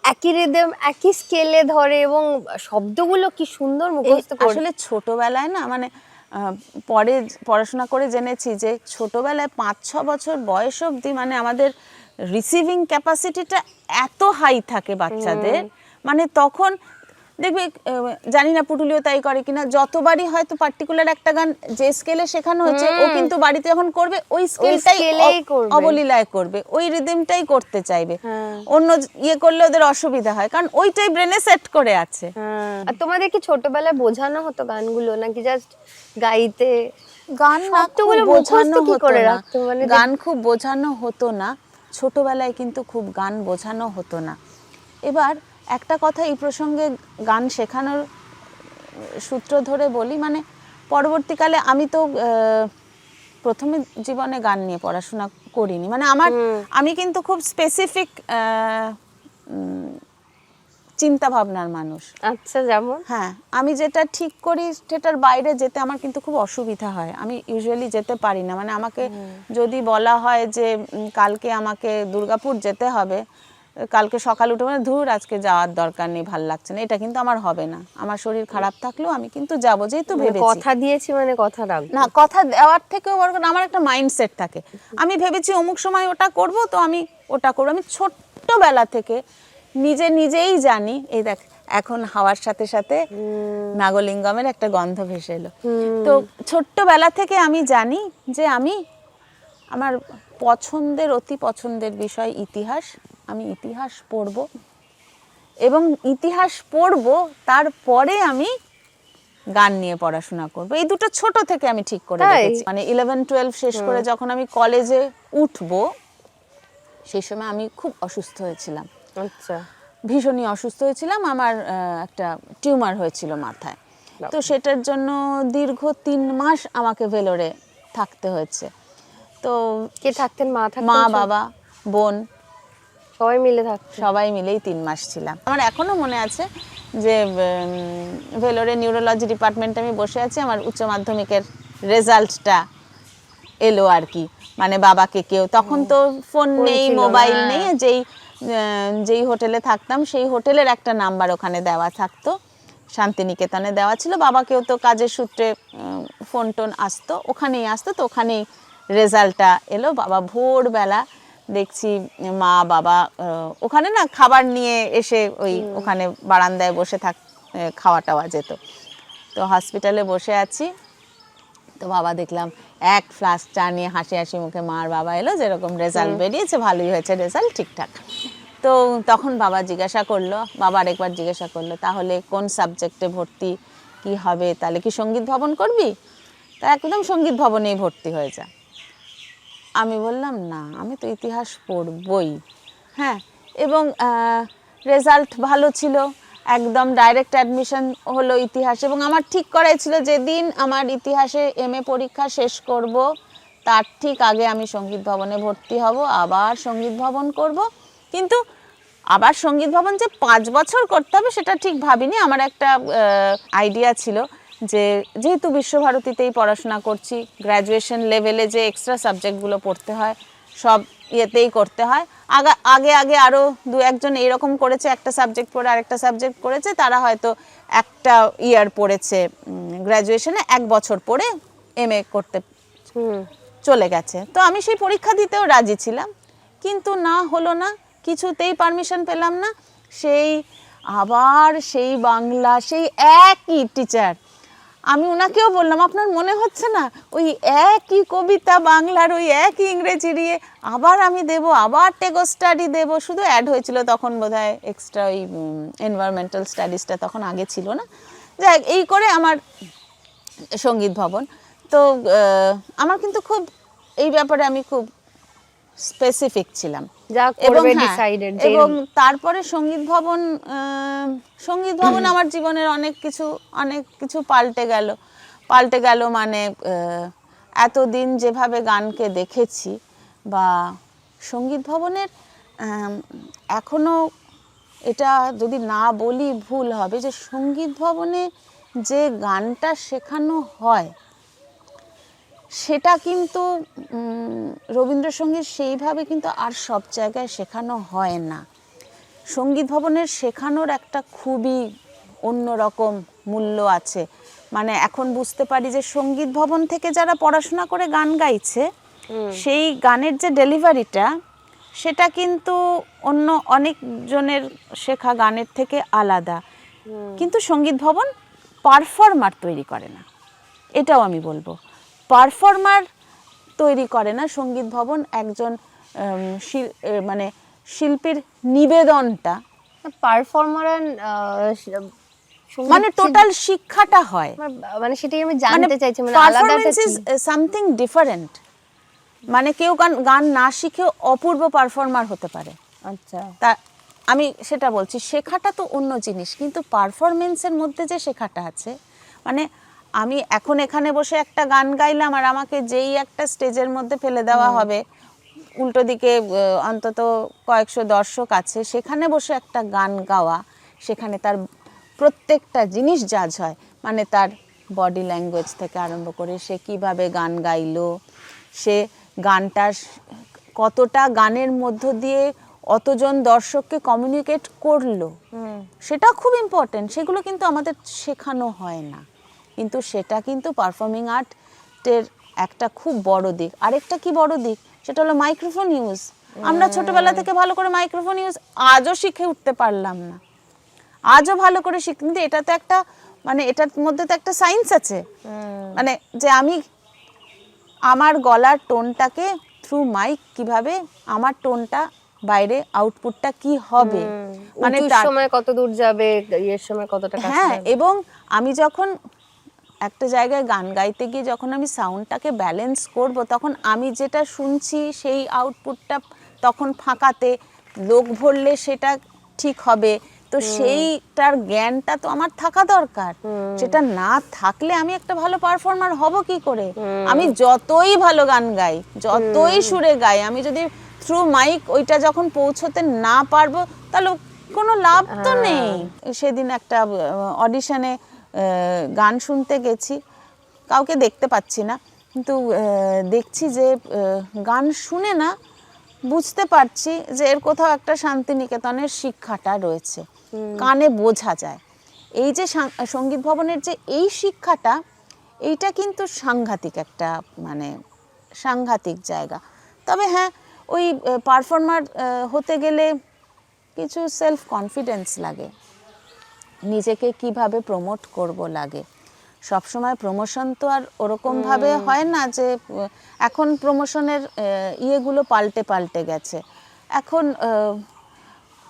একই রিদম একই স্কেলে ধরে, এবং শব্দগুলো কি সুন্দর মুখস্থ করে। আসলে ছোটবেলায় না, মানে পরে পড়াশোনা করে জেনেছি যে ছোটবেলায় 5-6 বছর বয়স অবধি মানে আমাদের রিসিভিং ক্যাপাসিটিটা এত হাই থাকে বাচ্চাদের, মানে তখন দেখবে, জানি না পুটুলিও তাই করে কিনা, যতবারই হয়তো পার্টিকুলার একটা গান যে স্কেলে শেখানো হয়েছে, ও কিন্তু বাড়িতে যখন করবে ওই স্কেলটাই অবলীলায় করবে, ওই রিদমটাই করতে চাইবে, অন্য ইয়ে করলে ওদের অসুবিধা হয়, কারণ ওইটাই ব্রেনে সেট করে আছে। আর তোমাদের কি ছোটবেলায় বোঝানো হতো গানগুলো, নাকি জাস্ট গাইতে? গান শব্দগুলো বোঝানো হতো না, মানে গান খুব বোঝানো হতো না ছোটবেলায়, কিন্তু খুব গান বোঝানো হতো না। এবার একটা কথা এই প্রসঙ্গে গান শেখানোর সূত্র ধরে বলি, মানে পরবর্তীকালে আমি তো প্রথমে জীবনে গান নিয়ে পড়াশোনা করিনি, মানে আমি কিন্তু খুব স্পেসিফিক চিন্তা ভাবনার মানুষ। আচ্ছা, যেমন? হ্যাঁ, আমি যেটা ঠিক করি সেটার বাইরে যেতে আমার কিন্তু খুব অসুবিধা হয়, আমি ইউজুয়ালি যেতে পারি না। মানে আমাকে যদি বলা হয় যে কালকে আমাকে দুর্গাপুর যেতে হবে, কালকে সকাল উঠে মানে ধুর আজকে যাওয়ার দরকার নেই, ভাল লাগছে না, এটা কিন্তু আমার হবে না। আমার শরীর খারাপ থাকলেও আমি কিন্তু যাবো, যেহেতু ভেবেছি, কথা দিয়েছি মানে কথা রাখবো না। কথা দেওয়ার থেকেও বড় কথা আমার একটা মাইন্ডসেট থাকে, আমি ভেবেছি অমুক সময় ওটা করব, তো আমি ওটা করবো। আমি ছোট্টবেলা থেকে নিজেই জানি, এই দেখ এখন হাওয়ার সাথে সাথে নাগলিঙ্গমের একটা গন্ধ ভেসে এলো। তো ছোট্টবেলা থেকে আমি জানি যে আমি আমার পছন্দের, অতি পছন্দের বিষয় ইতিহাস। আমি ইতিহাস পড়ব এবং ইতিহাস পড়ব, তারপরে আমি গান নিয়ে পড়াশোনা করব। এই দুটো ছোট থেকে আমি ঠিক করে রেখেছি। মানে 11-12 শেষ করে যখন আমি কলেজে উঠব, সেই সময় আমি খুব অসুস্থ হয়েছিলাম। আচ্ছা, ভীষণই অসুস্থ হয়েছিলাম। আমার একটা টিউমার হয়েছিল মাথায়। তো সেটার জন্য দীর্ঘ 3 মাস আমাকে ভেলোরে থাকতে হয়েছে। তো কে থাকতেন? মা থাকতেন? মা, বাবা, বোন সবাই মিলে থাকতেন? সবাই মিলেই 3 মাস ছিলাম। আমার এখনো মনে আছে যে ভেলোরে নিউরোলজি ডিপার্টমেন্টে আমি বসে আছি, আমার উচ্চ মাধ্যমিকের রেজাল্টটা এলো আর কি। মানে বাবাকে কেউ, তখন তো ফোন নেই, মোবাইল নেই, যেই হোটেলে থাকতাম সেই হোটেলের একটা নাম্বার ওখানে দেওয়া থাকতো, শান্তিনিকেতনে দেওয়া ছিল। বাবাকেও তো কাজের সূত্রে ফোন টোন আসতো, ওখানেই আসতো। তো ওখানেই রেজাল্টটা এলো। বাবা ভোরবেলা দেখছি মা বাবা ওখানে না খাবার নিয়ে এসে ওখানে বারান্দায় বসে খাওয়া টাওয়া যেত। তো হসপিটালে বসে আছি, তো বাবা দেখলাম এক ফ্লাস্ক চা নিয়ে হাসি হাসি মুখে মার বাবা এলো, যেরকম রেজাল্ট বেরিয়েছে, ভালোই হয়েছে রেজাল্ট, ঠিকঠাক। তো তখন বাবা জিজ্ঞাসা করলো, বাবা আরেকবার জিজ্ঞাসা করলো, তাহলে কোন সাবজেক্টে ভর্তি কি হবে, তাহলে কি সঙ্গীত ভবন করবি? তা একদম সঙ্গীত ভবনেই ভর্তি হয়ে যা। আমি বললাম না, আমি তো ইতিহাস পড়বই। হ্যাঁ, এবং রেজাল্ট ভালো ছিল, একদম ডাইরেক্ট অ্যাডমিশন হলো ইতিহাস। এবং আমার ঠিক করাই ছিল যেদিন আমার ইতিহাসে MA পরীক্ষা শেষ করব, তার ঠিক আগে আমি সঙ্গীত ভবনে ভর্তি হব, আবার সঙ্গীত ভবন করব। কিন্তু আবার সঙ্গীত ভবন যে 5 বছর করতে হবে সেটা ঠিক ভাবিনি। আমার একটা আইডিয়া ছিল যে যেহেতু বিশ্বভারতীতেই পড়াশোনা করছি, গ্র্যাজুয়েশন লেভেলে যে এক্সট্রা সাবজেক্টগুলো পড়তে হয় সব ইয়েতেই করতে হয়। আগে আরও 2-1 জন এইরকম করেছে, একটা সাবজেক্ট পড়ে আরেকটা সাবজেক্ট করেছে, তারা হয়তো একটা ইয়ার পড়েছে গ্র্যাজুয়েশনে, 1 বছর পড়ে MA করতে চলে গেছে। তো আমি সেই পরীক্ষা দিতেও রাজি ছিলাম, কিন্তু না হলো না, কিছুতেই পারমিশন পেলাম না। সেই বাংলা, সেই একই টিচার। আমি ওনাকেও বললাম, আপনার মনে হচ্ছে না ওই একই কবিতা বাংলার, ওই একই ইংরেজি দিয়ে আবার আমি দেব, আবার টেগো স্টাডি দেব? শুধু অ্যাড হয়েছিল তখন বোধহয় এক্সট্রা ওই এনভায়রনমেন্টাল স্টাডিজটা, তখন আগে ছিল না। যাই এই করে আমার সঙ্গীত ভবন। তো আমার কিন্তু খুব এই ব্যাপারে আমি খুব স্পেসিফিক ছিলাম। এবং তারপরে সঙ্গীত ভবন আমার জীবনের অনেক কিছু পাল্টে গেল। মানে এতদিন যেভাবে গানকে দেখেছি, বা সঙ্গীত ভবনের এখনো, এটা যদি না বলি ভুল হবে, যে সঙ্গীত ভবনে যে গানটা শেখানো হয় সেটা কিন্তু রবীন্দ্রসঙ্গীত সেইভাবে কিন্তু আর সব জায়গায় শেখানো হয় না। সঙ্গীত ভবনের শেখানোর একটা খুবই অন্যরকম মূল্য আছে। মানে এখন বুঝতে পারি যে সঙ্গীত ভবন থেকে যারা পড়াশোনা করে গান গাইছে, সেই গানের যে ডেলিভারিটা, সেটা কিন্তু অন্য অনেকজনের শেখা গানের থেকে আলাদা। কিন্তু সঙ্গীত ভবন পারফর্মার তৈরি করে না, এটাও আমি বলবো। পারফর্মার তৈরি করে না সঙ্গীত ভবন, একজন মানে শিল্পীর নিবেদনটা, পারফর্মার মানে টোটাল শিক্ষাটা হয়। মানে সেটাই আমি জানতে চাইছি, মানে পারফরম্যান্স ইজ সামথিং ডিফারেন্ট। মানে কেউ গান না শিখেও অপূর্ব পারফর্মার হতে পারে। আচ্ছা, তা আমি সেটা বলছি, শেখাটা তো অন্য জিনিস, কিন্তু পারফরমেন্সের মধ্যে যে শেখাটা আছে, মানে আমি এখন এখানে বসে একটা গান গাইলাম, আর আমাকে যেই একটা স্টেজের মধ্যে ফেলে দেওয়া হবে, উল্টো দিকে অন্তত কয়েকশো দর্শক আছে, সেখানে বসে একটা গান গাওয়া, সেখানে তার প্রত্যেকটা জিনিস জাজ হয়। মানে তার বডি ল্যাঙ্গুয়েজ থেকে আরম্ভ করে সে কিভাবে গান গাইলো, সে গানটা কতটা গানের মধ্য দিয়ে অতজন দর্শককে কমিউনিকেট করলো, সেটা খুব ইম্পর্টেন্ট। সেগুলো কিন্তু আমাদের শেখানো হয় না, কিন্তু সেটা কিন্তু পারফর্মিং আর্টের একটা খুব বড় দিক। আরেকটা কি বড় দিক, সেটা হলো মাইক্রোফোন ইউজ। আমরা ছোটবেলা থেকে ভালো করে মাইক্রোফোন ইউজ আজও শিখে উঠতে পারলাম না, আজও ভালো করে শিখ, কিন্তু এটা তো একটা মানে এটার মধ্যে তো একটা সায়েন্স আছে, মানে যে আমি আমার গলার টোনটাকে থ্রু মাইক কিভাবে আমার টোনটা বাইরে আউটপুটটা কি হবে, মানে তার সময় কত দূর যাবে, এর সময় কতটা কাছে হ্যাঁ, যাবে। এবং আমি যখন একটা জায়গায় গান গাইতে গিয়ে যখন আমি সাউন্ডটাকে ব্যালেন্স করব, তখন আমি যেটা শুনছি সেই আউটপুটটা তখন ফাঁকাতে লোক ভরলে সেটা ঠিক হবে, তো সেইটার জ্ঞানটা তো আমার থাকা দরকার। সেটা না থাকলে আমি একটা ভালো পারফর্মার হব কি করে? আমি যতই ভালো গান গাই, যতই সুরে গাই, আমি যদি থ্রু মাইক ওইটা যখন পৌঁছতে না পারবো, তাহলে কোনো লাভ তো নেই। সেদিন একটা অডিশনে গান শুনতে গেছি, কাউকে দেখতে পাচ্ছি না, কিন্তু দেখছি যে গান শুনে না বুঝতে পারছি যে এর কোথাও একটা শান্তিনিকেতনের শিক্ষাটা রয়েছে, কানে বোঝা যায়। এই যে সঙ্গীত ভবনের যে এই শিক্ষাটা, এইটা কিন্তু সাংঘাতিক একটা মানে সাংঘাতিক জায়গা। তবে হ্যাঁ, ওই পারফর্মার হতে গেলে কিছু সেলফ কনফিডেন্স লাগে, নিজেকে কিভাবে প্রমোট করব লাগে। সবসময় প্রমোশন তো আর ওরকমভাবে হয় না যে এখন প্রমোশনের ইয়েগুলো পাল্টে পাল্টে গেছে। এখন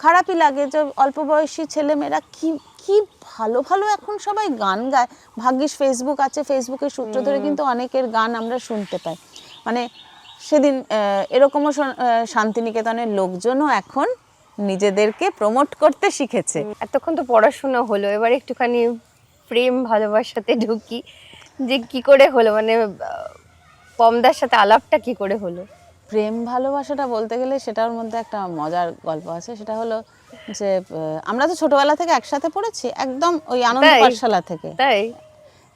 খারাপই লাগে যে অল্প বয়সী ছেলেমেয়েরা কি কি ভালো ভালো এখন সবাই গান গায়। ভাগ্যিস ফেসবুক আছে, ফেসবুকের সূত্র ধরে কিন্তু অনেকের গান আমরা শুনতে পাই। মানে সেদিন এরকমও শান্তিনিকেতনের লোকজনও এখন নিজেদেরকে প্রমোট করতে শিখেছে। এতক্ষণ তো পড়াশোনা হলো, এবার একটুখানি প্রেম ভালোবাসাতে ঢুকি, যে কি করে হলো, মানে পমদার সাথে আলাপটা কি করে হলো? প্রেম ভালোবাসাটা বলতে গেলে সেটার মধ্যে একটা মজার গল্প আছে। সেটা হলো যে আমরা তো ছোটবেলা থেকে একসাথে পড়েছি, একদম ওই আনন্দ তাই? পাঠশালা থেকে তাই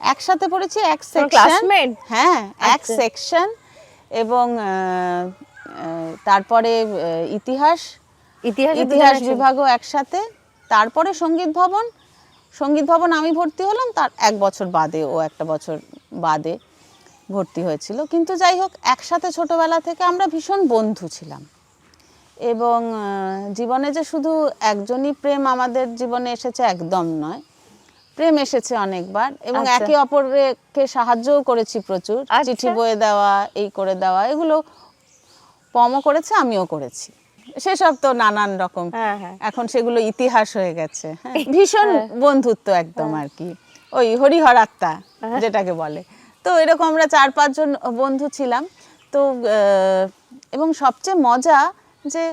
একসাথে পড়েছি, এক তোমার সেকশন, classmate? হ্যাঁ এক আচ্ছা। সেকশন, এবং তারপরে ইতিহাস ইতিহাস বিভাগও একসাথে, তারপরে সঙ্গীত ভবন আমি ভর্তি হলাম তার এক বছর বাদে, ও একটা বছর বাদে ভর্তি হয়েছিল। কিন্তু যাই হোক, একসাথে ছোটবেলা থেকে আমরা ভীষণ বন্ধু ছিলাম, এবং জীবনে যে শুধু একজনই প্রেম আমাদের জীবনে এসেছে একদম নয়, প্রেম এসেছে অনেকবার, এবং আচ্ছা। একে অপরকে সাহায্যও করেছি প্রচুর, আচ্ছা। চিঠি বয়ে দেওয়া, এই করে দেওয়া, এগুলো পমও করেছে, আমিও করেছি। সেসব তো নানান রকম, হ্যাঁ, হ্যাঁ। এখন সেগুলো ইতিহাস হয়ে গেছে। হ্যাঁ, ভীষণ বন্ধুত্ব একদম আর কি, ওই হরিহর আত্মা যেটাকে বলে। তো এরকম আমরা 4-5 জন বন্ধু ছিলাম। তো এবং সবচেয়ে মজা যে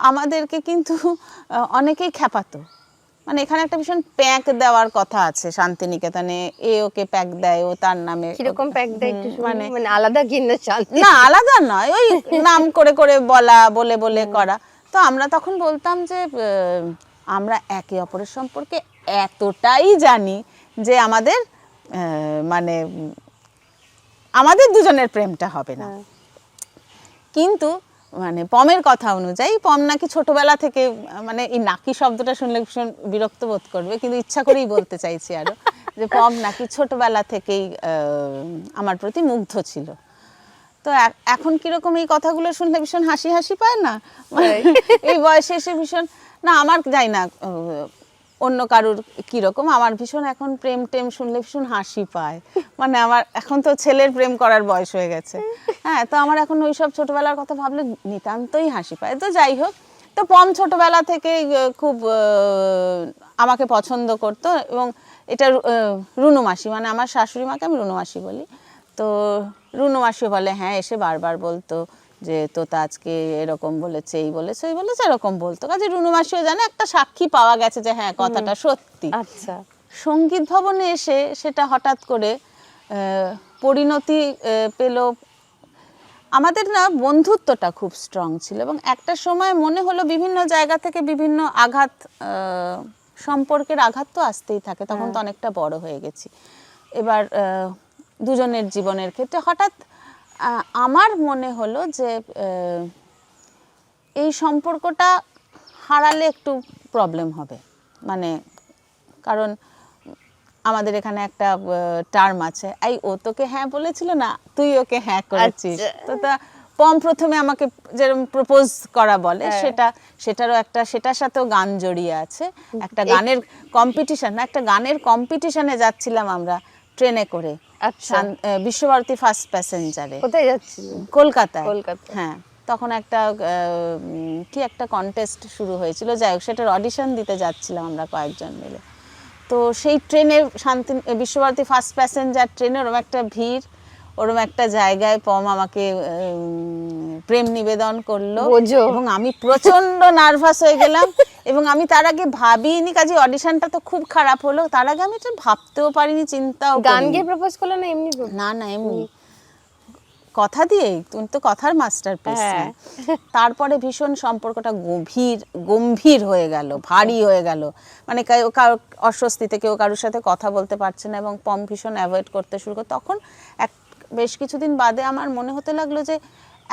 আমাদেরকে কিন্তু অনেকেই খেপাতো, মানে এখানে একটা ভীষণ প্যাক দেওয়ার কথা আছে শান্তিনিকেতনে, এ ওকে প্যাক দেয়, ও তার নামে। কিরকম প্যাক দেয় একটু শুনি, মানে মানে আলাদা কিনা শান্তি? না, আলাদা নয়, ওই নাম করে করে বলে বলে করা। তো আমরা তখন বলতাম যে আমরা একে অপরের সম্পর্কে এতটাই জানি যে আমাদের মানে আমাদের দুজনের প্রেমটা হবে না। কিন্তু মানে পমের কথা অনুযায়ী, পম নাকি ছোটবেলা থেকে, মানে এই নাকি শব্দটা শুনলে ভীষণ বিরক্ত বোধ করবে, কিন্তু ইচ্ছা করেই বলতে চাইছি আরো, যে পম নাকি ছোটবেলা থেকেই আমার প্রতি মুগ্ধ ছিল। তো এখন কিরকম এই কথাগুলো শুনলে ভীষণ হাসি হাসি পায় না, এই বয়সে এসে ভীষণ, না আমার যাই না অন্য কারুর কিরকম, আমার ভীষণ এখন প্রেম টেম শুনলে ভীষণ হাসি পায়। মানে আমার এখন তো ছেলের প্রেম করার বয়স হয়ে গেছে, হ্যাঁ, তো আমার এখন ওইসব ছোটবেলার কথা ভাবলে নিতান্তই হাসি পায়। তো যাই হোক, তো পম ছোটবেলা থেকে খুব আমাকে পছন্দ করতো, এবং এটা রুনু মাসি, মানে আমার শাশুড়ি মাকে আমি রুনু মাসি বলি, তো রুনু মাসিও বলে, হ্যাঁ, এসে বারবার বলতো যে তোতা আজকে এরকম বলেছে, এই বলেছে, এই বলেছে, এরকম বলতো। কাজে রুনু মাসিও জানে, একটা সাক্ষী পাওয়া গেছে যে হ্যাঁ কথাটা সত্যি। আচ্ছা। সঙ্গীত ভবনে এসে সেটা হঠাৎ করে পরিণতি পেল। আমাদের না বন্ধুত্বটা খুব স্ট্রং ছিল, এবং একটা সময় মনে হলো বিভিন্ন জায়গা থেকে বিভিন্ন আঘাত, সম্পর্কের আঘাত তো আসতেই থাকে, তখন তো অনেকটা বড় হয়ে গেছি। এবার দুজনের জীবনের ক্ষেত্রে হঠাৎ আমার মনে হলো যে এই সম্পর্কটা হারালে একটু প্রবলেম হবে, মানে কারণ আমাদের এখানে একটা টার্ম আছে, ও তোকে হ্যাঁ বলেছিল না, তুই ওকে হ্যাঁ করেছিস। তো তা পম প্রথমে আমাকে যেরকম প্রপোজ করা বলে সেটারও সেটার সাথেও গান জড়িয়ে আছে। একটা গানের কম্পিটিশন, একটা গানের কম্পিটিশনে যাচ্ছিলাম আমরা ট্রেনে করে, আচ্ছা, বিশ্বভারতী ফার্স্ট প্যাসেঞ্জারে। কোথায় যাচ্ছিল? কলকাতায়। কলকাতা। হ্যাঁ, তখন কি একটা কন্টেস্ট শুরু হয়েছিল, যাই হোক সেটার অডিশন দিতে যাচ্ছিলাম আমরা কয়েকজন মিলে। তো সেই ট্রেনে বিশ্বভারতী ফার্স্ট প্যাসেঞ্জার ট্রেনে ওরকম একটা ভিড়, ওরকম একটা জায়গায় পম আমাকে প্রেম নিবেদন করলো এবং আমি প্রচন্ড নার্ভাস হয়ে গেলাম এবং আমি তার আগে ভাবিনি, কাজে অডিশনটা তো খুব খারাপ হলো, তার আগে আমি এটা ভাবতেও পারিনি, চিন্তাও করিনি। গান গেয়ে প্রপোজ করলো না এমনি? না এমনি কথা দিয়ে, তুমি তো কথার মাস্টারপিস। তারপরে ভীষণ সম্পর্কটা গম্ভীর হয়ে গেল, ভারী হয়ে গেল, মানে কারো অস্বস্তিতে কেউ কারোর সাথে কথা বলতে পারছে না এবং পম ভীষণ অ্যাভয়েড করতে শুরু করে। তখন বেশ কিছুদিন বাদে আমার মনে হতে লাগলো যে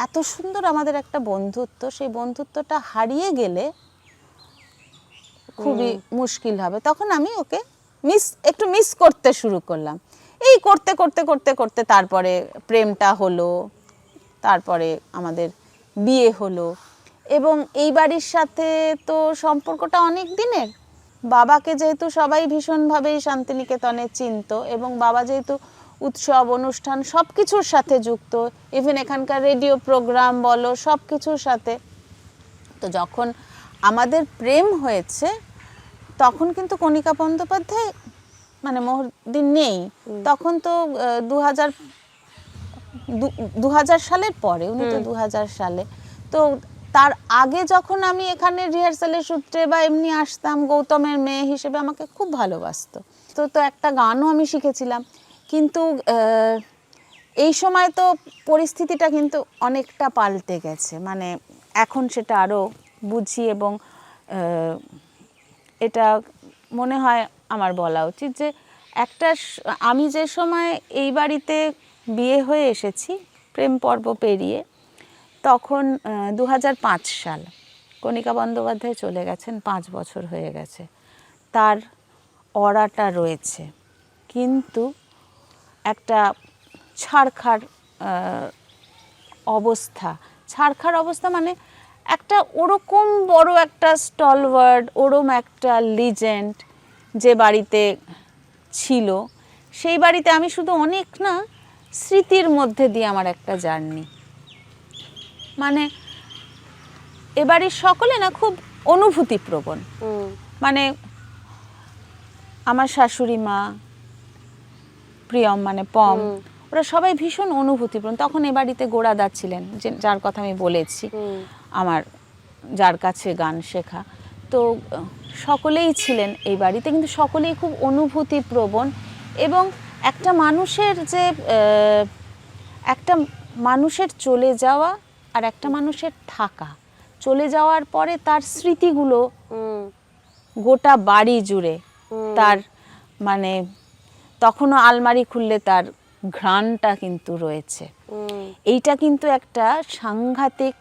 এত সুন্দর আমাদের একটা বন্ধুত্ব, সেই বন্ধুত্বটা হারিয়ে গেলে খুবই মুশকিল হবে। তখন আমি ওকে একটু মিস করতে শুরু করলাম। এই করতে করতে করতে করতে তারপরে প্রেমটা হলো, তারপরে আমাদের বিয়ে হলো এবং এই বাড়ির সাথে তো সম্পর্কটা অনেক দিনের। বাবাকে যেহেতু সবাই ভীষণভাবেই শান্তিনিকেতনে চিনত এবং বাবা যেহেতু উৎসব অনুষ্ঠান সব কিছুর সাথে যুক্ত, ইভেন এখানকার রেডিও প্রোগ্রাম বলো সব কিছুর সাথে, তো যখন আমাদের প্রেম হয়েছে তখন কিন্তু কণিকা বন্দ্যোপাধ্যায় মানে মোহরদিন নেই, তখন তো 2000 সালের পরে, উনি তো 2000 সালে। তো তার আগে যখন আমি এখানে রিহার্সালের সূত্রে বা এমনি আসতাম, গৌতমের মেয়ে হিসেবে আমাকে খুব ভালোবাসতো। তো একটা গানও আমি শিখেছিলাম, কিন্তু এই সময় তো পরিস্থিতিটা কিন্তু অনেকটা পাল্টে গেছে, মানে এখন সেটা আরও বুঝি এবং এটা মনে হয় আমার বলা উচিত যে আমি যে সময় এই বাড়িতে বিয়ে হয়ে এসেছি প্রেম পর্ব পেরিয়ে, তখন 2005 সাল, কণিকা বন্দ্যোপাধ্যায় চলে গেছেন, 5 বছর হয়ে গেছে। তার অরাটা রয়েছে, কিন্তু একটা ছারখার অবস্থা, মানে একটা ওরকম বড় একটা স্টলওয়ার্ড, ওরম একটা লিজেন্ড যে বাড়িতে ছিল, সেই বাড়িতে আমি শুধু অনেক না স্মৃতির মধ্যে দিয়ে আমার একটা জার্নি, মানে এ বাড়ির সকলে না খুব অনুভূতিপ্রবণ। মানে আমার শাশুড়ি মা, প্রিয়ম মানে পম, ওরা সবাই ভীষণ অনুভূতিপ্রবণ। তখন এ বাড়িতে গোড়াদা ছিলেন, যার কথা আমি বলেছি, আমার যার কাছে গান শেখা, তো সকলেই ছিলেন এই বাড়িতে, কিন্তু সকলেই খুব অনুভূতিপ্রবণ। এবং একটা মানুষের চলে যাওয়া আর একটা মানুষের থাকা, চলে যাওয়ার পরে তার স্মৃতিগুলো গোটা বাড়ি জুড়ে, তার মানে তখনও আলমারি খুললে তার ঘ্রাণটা কিন্তু রয়েছে। এইটা কিন্তু একটা সাংঘাতিক,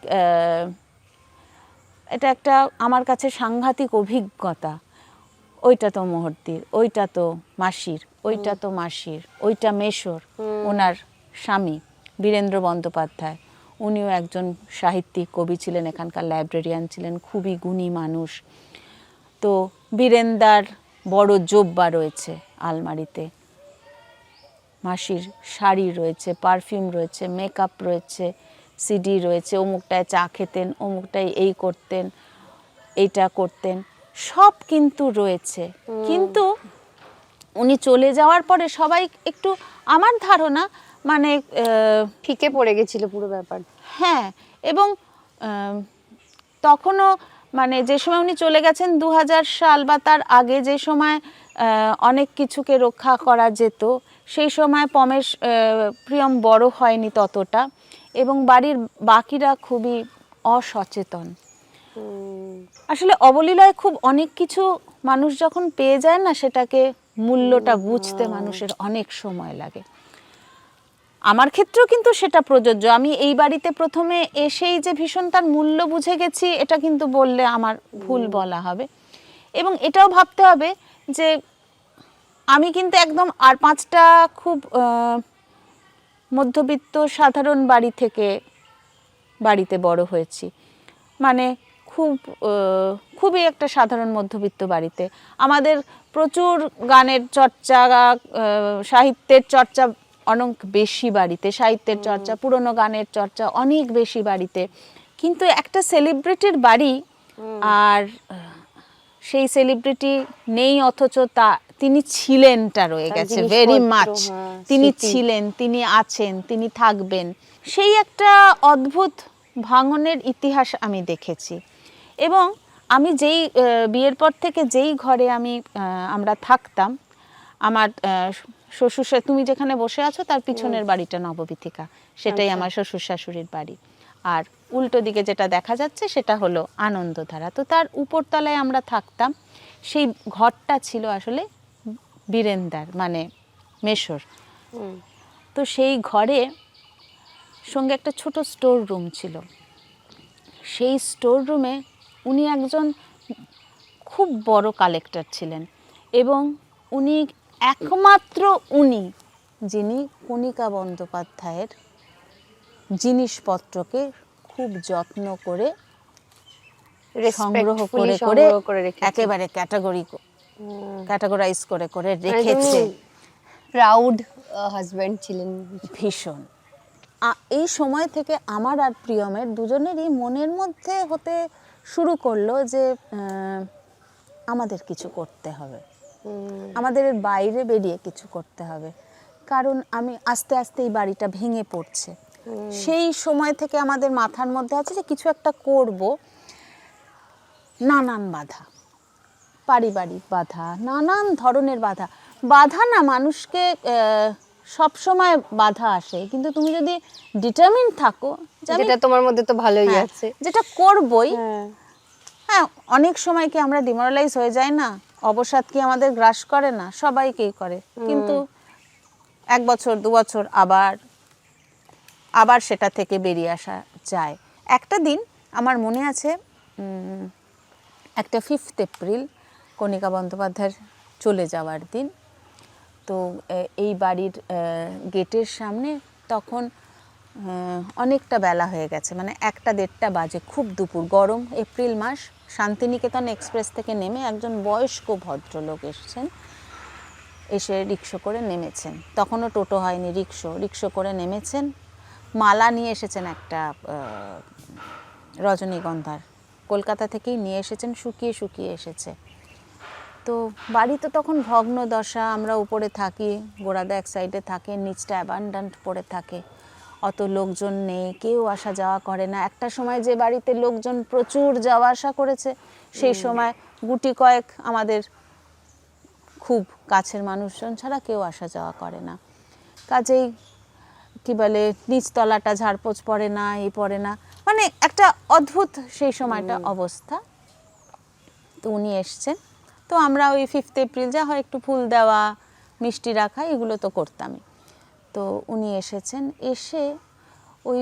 এটা একটা আমার কাছে সাংঘাতিক অভিজ্ঞতা। ওইটা তো মোহরদির, ওইটা তো মাসির, ওইটা তো মাসির, ওইটা মেশোর, ওনার স্বামী বীরেন্দ্র বন্দ্যোপাধ্যায়, উনিও একজন সাহিত্যিক কবি ছিলেন, এখানকার লাইব্রেরিয়ান ছিলেন, খুবই গুণী মানুষ। তো বীরেন্দার বড় জোব্বা রয়েছে আলমারিতে, মাসির শাড়ি রয়েছে, পারফিউম রয়েছে, মেকআপ রয়েছে, সিডি রয়েছে, অমুকটায় চা খেতেন, অমুকটায় এই করতেন, এইটা করতেন, সব কিন্তু রয়েছে। কিন্তু উনি চলে যাওয়ার পরে সবাই একটু, আমার ধারণা মানে ফিকে পড়ে গেছিল পুরো ব্যাপার। হ্যাঁ, এবং তখনও মানে যে সময় উনি চলে গেছেন 2000 সাল বা তার আগে, যে সময় অনেক কিছুকে রক্ষা করা যেত, সেই সময় প্রিয়ম বড় হয়নি ততটা, এবং বাড়ির বাকিরা খুবই অসচেতন। আসলে অবলীলায় খুব অনেক কিছু মানুষ যখন পেয়ে যায় না, সেটাকে মূল্যটা বুঝতে মানুষের অনেক সময় লাগে। আমার ক্ষেত্রেও কিন্তু সেটা প্রযোজ্য। আমি এই বাড়িতে প্রথমে এসেই যে ভীষণ তার মূল্য বুঝে গেছি, এটা কিন্তু বললে আমার ভুল বলা হবে। এবং এটাও ভাবতে হবে যে আমি কিন্তু একদম আর 5টা খুব মধ্যবিত্ত সাধারণ বাড়ি থেকে বাড়িতে বড় হয়েছি, মানে খুবই একটা সাধারণ মধ্যবিত্ত বাড়িতে। আমাদের প্রচুর গানের চর্চা, সাহিত্যের চর্চা অনেক বেশি বাড়িতে, সাহিত্যের চর্চা, পুরনো গানের চর্চা অনেক বেশি বাড়িতে। কিন্তু একটা সেলিব্রিটির বাড়ি, আর সেই সেলিব্রিটি নেই অথচ তিনি ছিলেনটা রয়ে গেছে ভেরি মাচ। তিনি ছিলেন, তিনি আছেন, তিনি থাকবেন, সেই একটা অদ্ভুত ভাঙনের ইতিহাস আমি দেখেছি। এবং আমি যেই বিয়ের পর থেকে যেই ঘরে আমরা থাকতাম, আমার শ্বশুর, তুমি যেখানে বসে আছো তার পিছনের বাড়িটা নববীথিকা, সেটাই আমার শ্বশুর শাশুড়ির বাড়ি। আর উল্টো দিকে যেটা দেখা যাচ্ছে সেটা হলো আনন্দধারা। তো তার উপরতলায় আমরা থাকতাম। সেই ঘরটা ছিল আসলে বীরেন্দার, মানে মেশোর। তো সেই ঘরে সঙ্গে একটা ছোট স্টোর রুম ছিল। সেই স্টোর রুমে উনি একজন খুব বড় কালেক্টর ছিলেন, এবং একমাত্র উনি যিনি কণিকা বন্দ্যোপাধ্যায়ের জিনিসপত্রকে খুব যত্ন করে সংগ্রহ করে একেবারে ক্যাটাগরাইজ করে রেখেছে। প্রাউড হাজব্যান্ড ছিলেন ভীষণ। এই সময় থেকে আমার আর প্রিয়মের দুজনেরই মনের মধ্যে হতে শুরু করলো যে আমাদের কিছু করতে হবে, আমাদের বাইরে বেরিয়ে কিছু করতে হবে। কারণ আমি আস্তে আস্তে এই বাড়িটা ভেঙে পড়ছে। সেই সময় থেকে আমাদের মাথার মধ্যে আছে যে কিছু একটা করব। নানান বাধা, পারিবারিক বাধা, নানান ধরনের বাধা না মানুষকে সব সময় বাধা আসে, কিন্তু তুমি যদি ডিটারমিন থাকো, যেটা তোমার মধ্যে তো ভালোই আছে, যেটা করবই। হ্যাঁ, অনেক সময় কি আমরা ডিমোরালাইজ হয়ে যাই না? অবসাদ কি আমাদের গ্রাস করে না? সবাইকেই করে, কিন্তু 1 বছর 2 বছর আবার সেটা থেকে বেরিয়ে আসা যায়। একটা দিন আমার মনে আছে, একটা 5th এপ্রিল, কণিকা বন্দ্যোপাধ্যায়ের চলে যাওয়ার দিন। তো এই বাড়ির গেটের সামনে তখন অনেকটা বেলা হয়ে গেছে, মানে 1টা-1.5টা বাজে, খুব দুপুর, গরম এপ্রিল মাস। শান্তিনিকেতন এক্সপ্রেস থেকে নেমে একজন বয়স্ক ভদ্রলোক এসে রিক্সা করে নেমেছেন। তখনও টোটো হয়নি, রিক্সা করে নেমেছেন। মালা নিয়ে এসেছেন একটা রজনীগন্ধার, কলকাতা থেকেই নিয়ে এসেছেন, শুকিয়ে এসেছে। তো বাড়ি তো তখন ভগ্ন দশা, আমরা উপরে থাকি, গোড়াদা এক সাইডে থাকে, নিচটা অ্যাবান্ডান্ট পড়ে থাকে, অত লোকজন নেই, কেউ আসা যাওয়া করে না। একটা সময় যে বাড়িতে লোকজন প্রচুর যাওয়া আসা করেছে, সেই সময় গুটি কয়েক আমাদের খুব কাছের মানুষজন ছাড়া কেউ আসা যাওয়া করে না। কাজেই কি বলে, নিচতলাটা ঝাড়পোছ পড়ে না, পড়ে না, মানে একটা অদ্ভুত সেই সময়টা অবস্থা। তো উনি এসছেন, তো আমরা ওই 5th এপ্রিল যা হয় একটু ফুল দেওয়া, মিষ্টি রাখা, এগুলো তো করতামই। তো উনি এসেছেন, এসে ওই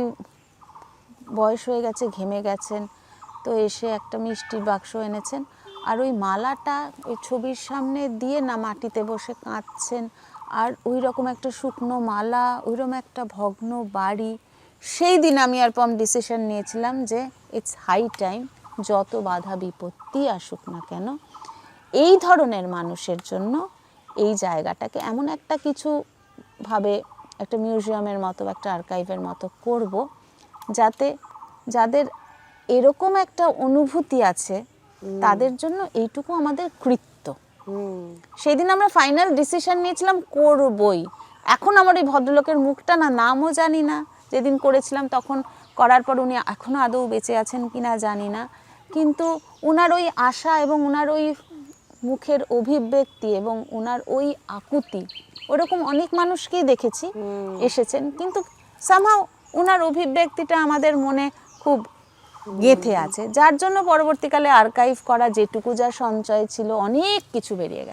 বয়স হয়ে গেছে, ঘেমে গেছেন, তো এসে একটা মিষ্টির বাক্স এনেছেন, আর ওই মালাটা ওই ছবির সামনে দিয়ে না মাটিতে বসে কাঁদছেন। আর ওই রকম একটা শুকনো মালা, ওইরকম একটা ভগ্ন বাড়ি। সেই দিন আমি আর পম ডিসিশন নিয়েছিলাম যে ইটস হাই টাইম, যত বাধা বিপত্তি আসুক না কেন, এই ধরনের মানুষের জন্য এই জায়গাটাকে এমন একটা কিছু ভাবে, একটা মিউজিয়ামের মতো, একটা আর্কাইভের মতো করব, যাতে যাদের এরকম একটা অনুভূতি আছে তাদের জন্য এইটুকু আমাদের কৃত্য। সেই দিন আমরা ফাইনাল ডিসিশন নিয়েছিলাম করবই। এখন আমার এই ভদ্রলোকের মুখটা না, নামও জানি না, যেদিন করেছিলাম তখন করার পর উনি এখনও আদৌ বেঁচে আছেন কিনা জানি না, কিন্তু ওনার ওই আশা এবং ওনার ওই মুখের অভিব্যক্তি এবং ওনার ওই আকুতি, ওরকম অনেক মানুষকেই দেখেছি এসেছেন, কিন্তু সামহাও ওনার অভিব্যক্তিটা আমাদের মনে খুব গেঁথে আছে, যার জন্য পরবর্তীকালে আর্কাইভ করা যেটুকু যা সঞ্চয় ছিল, অনেক কিছু বেরিয়ে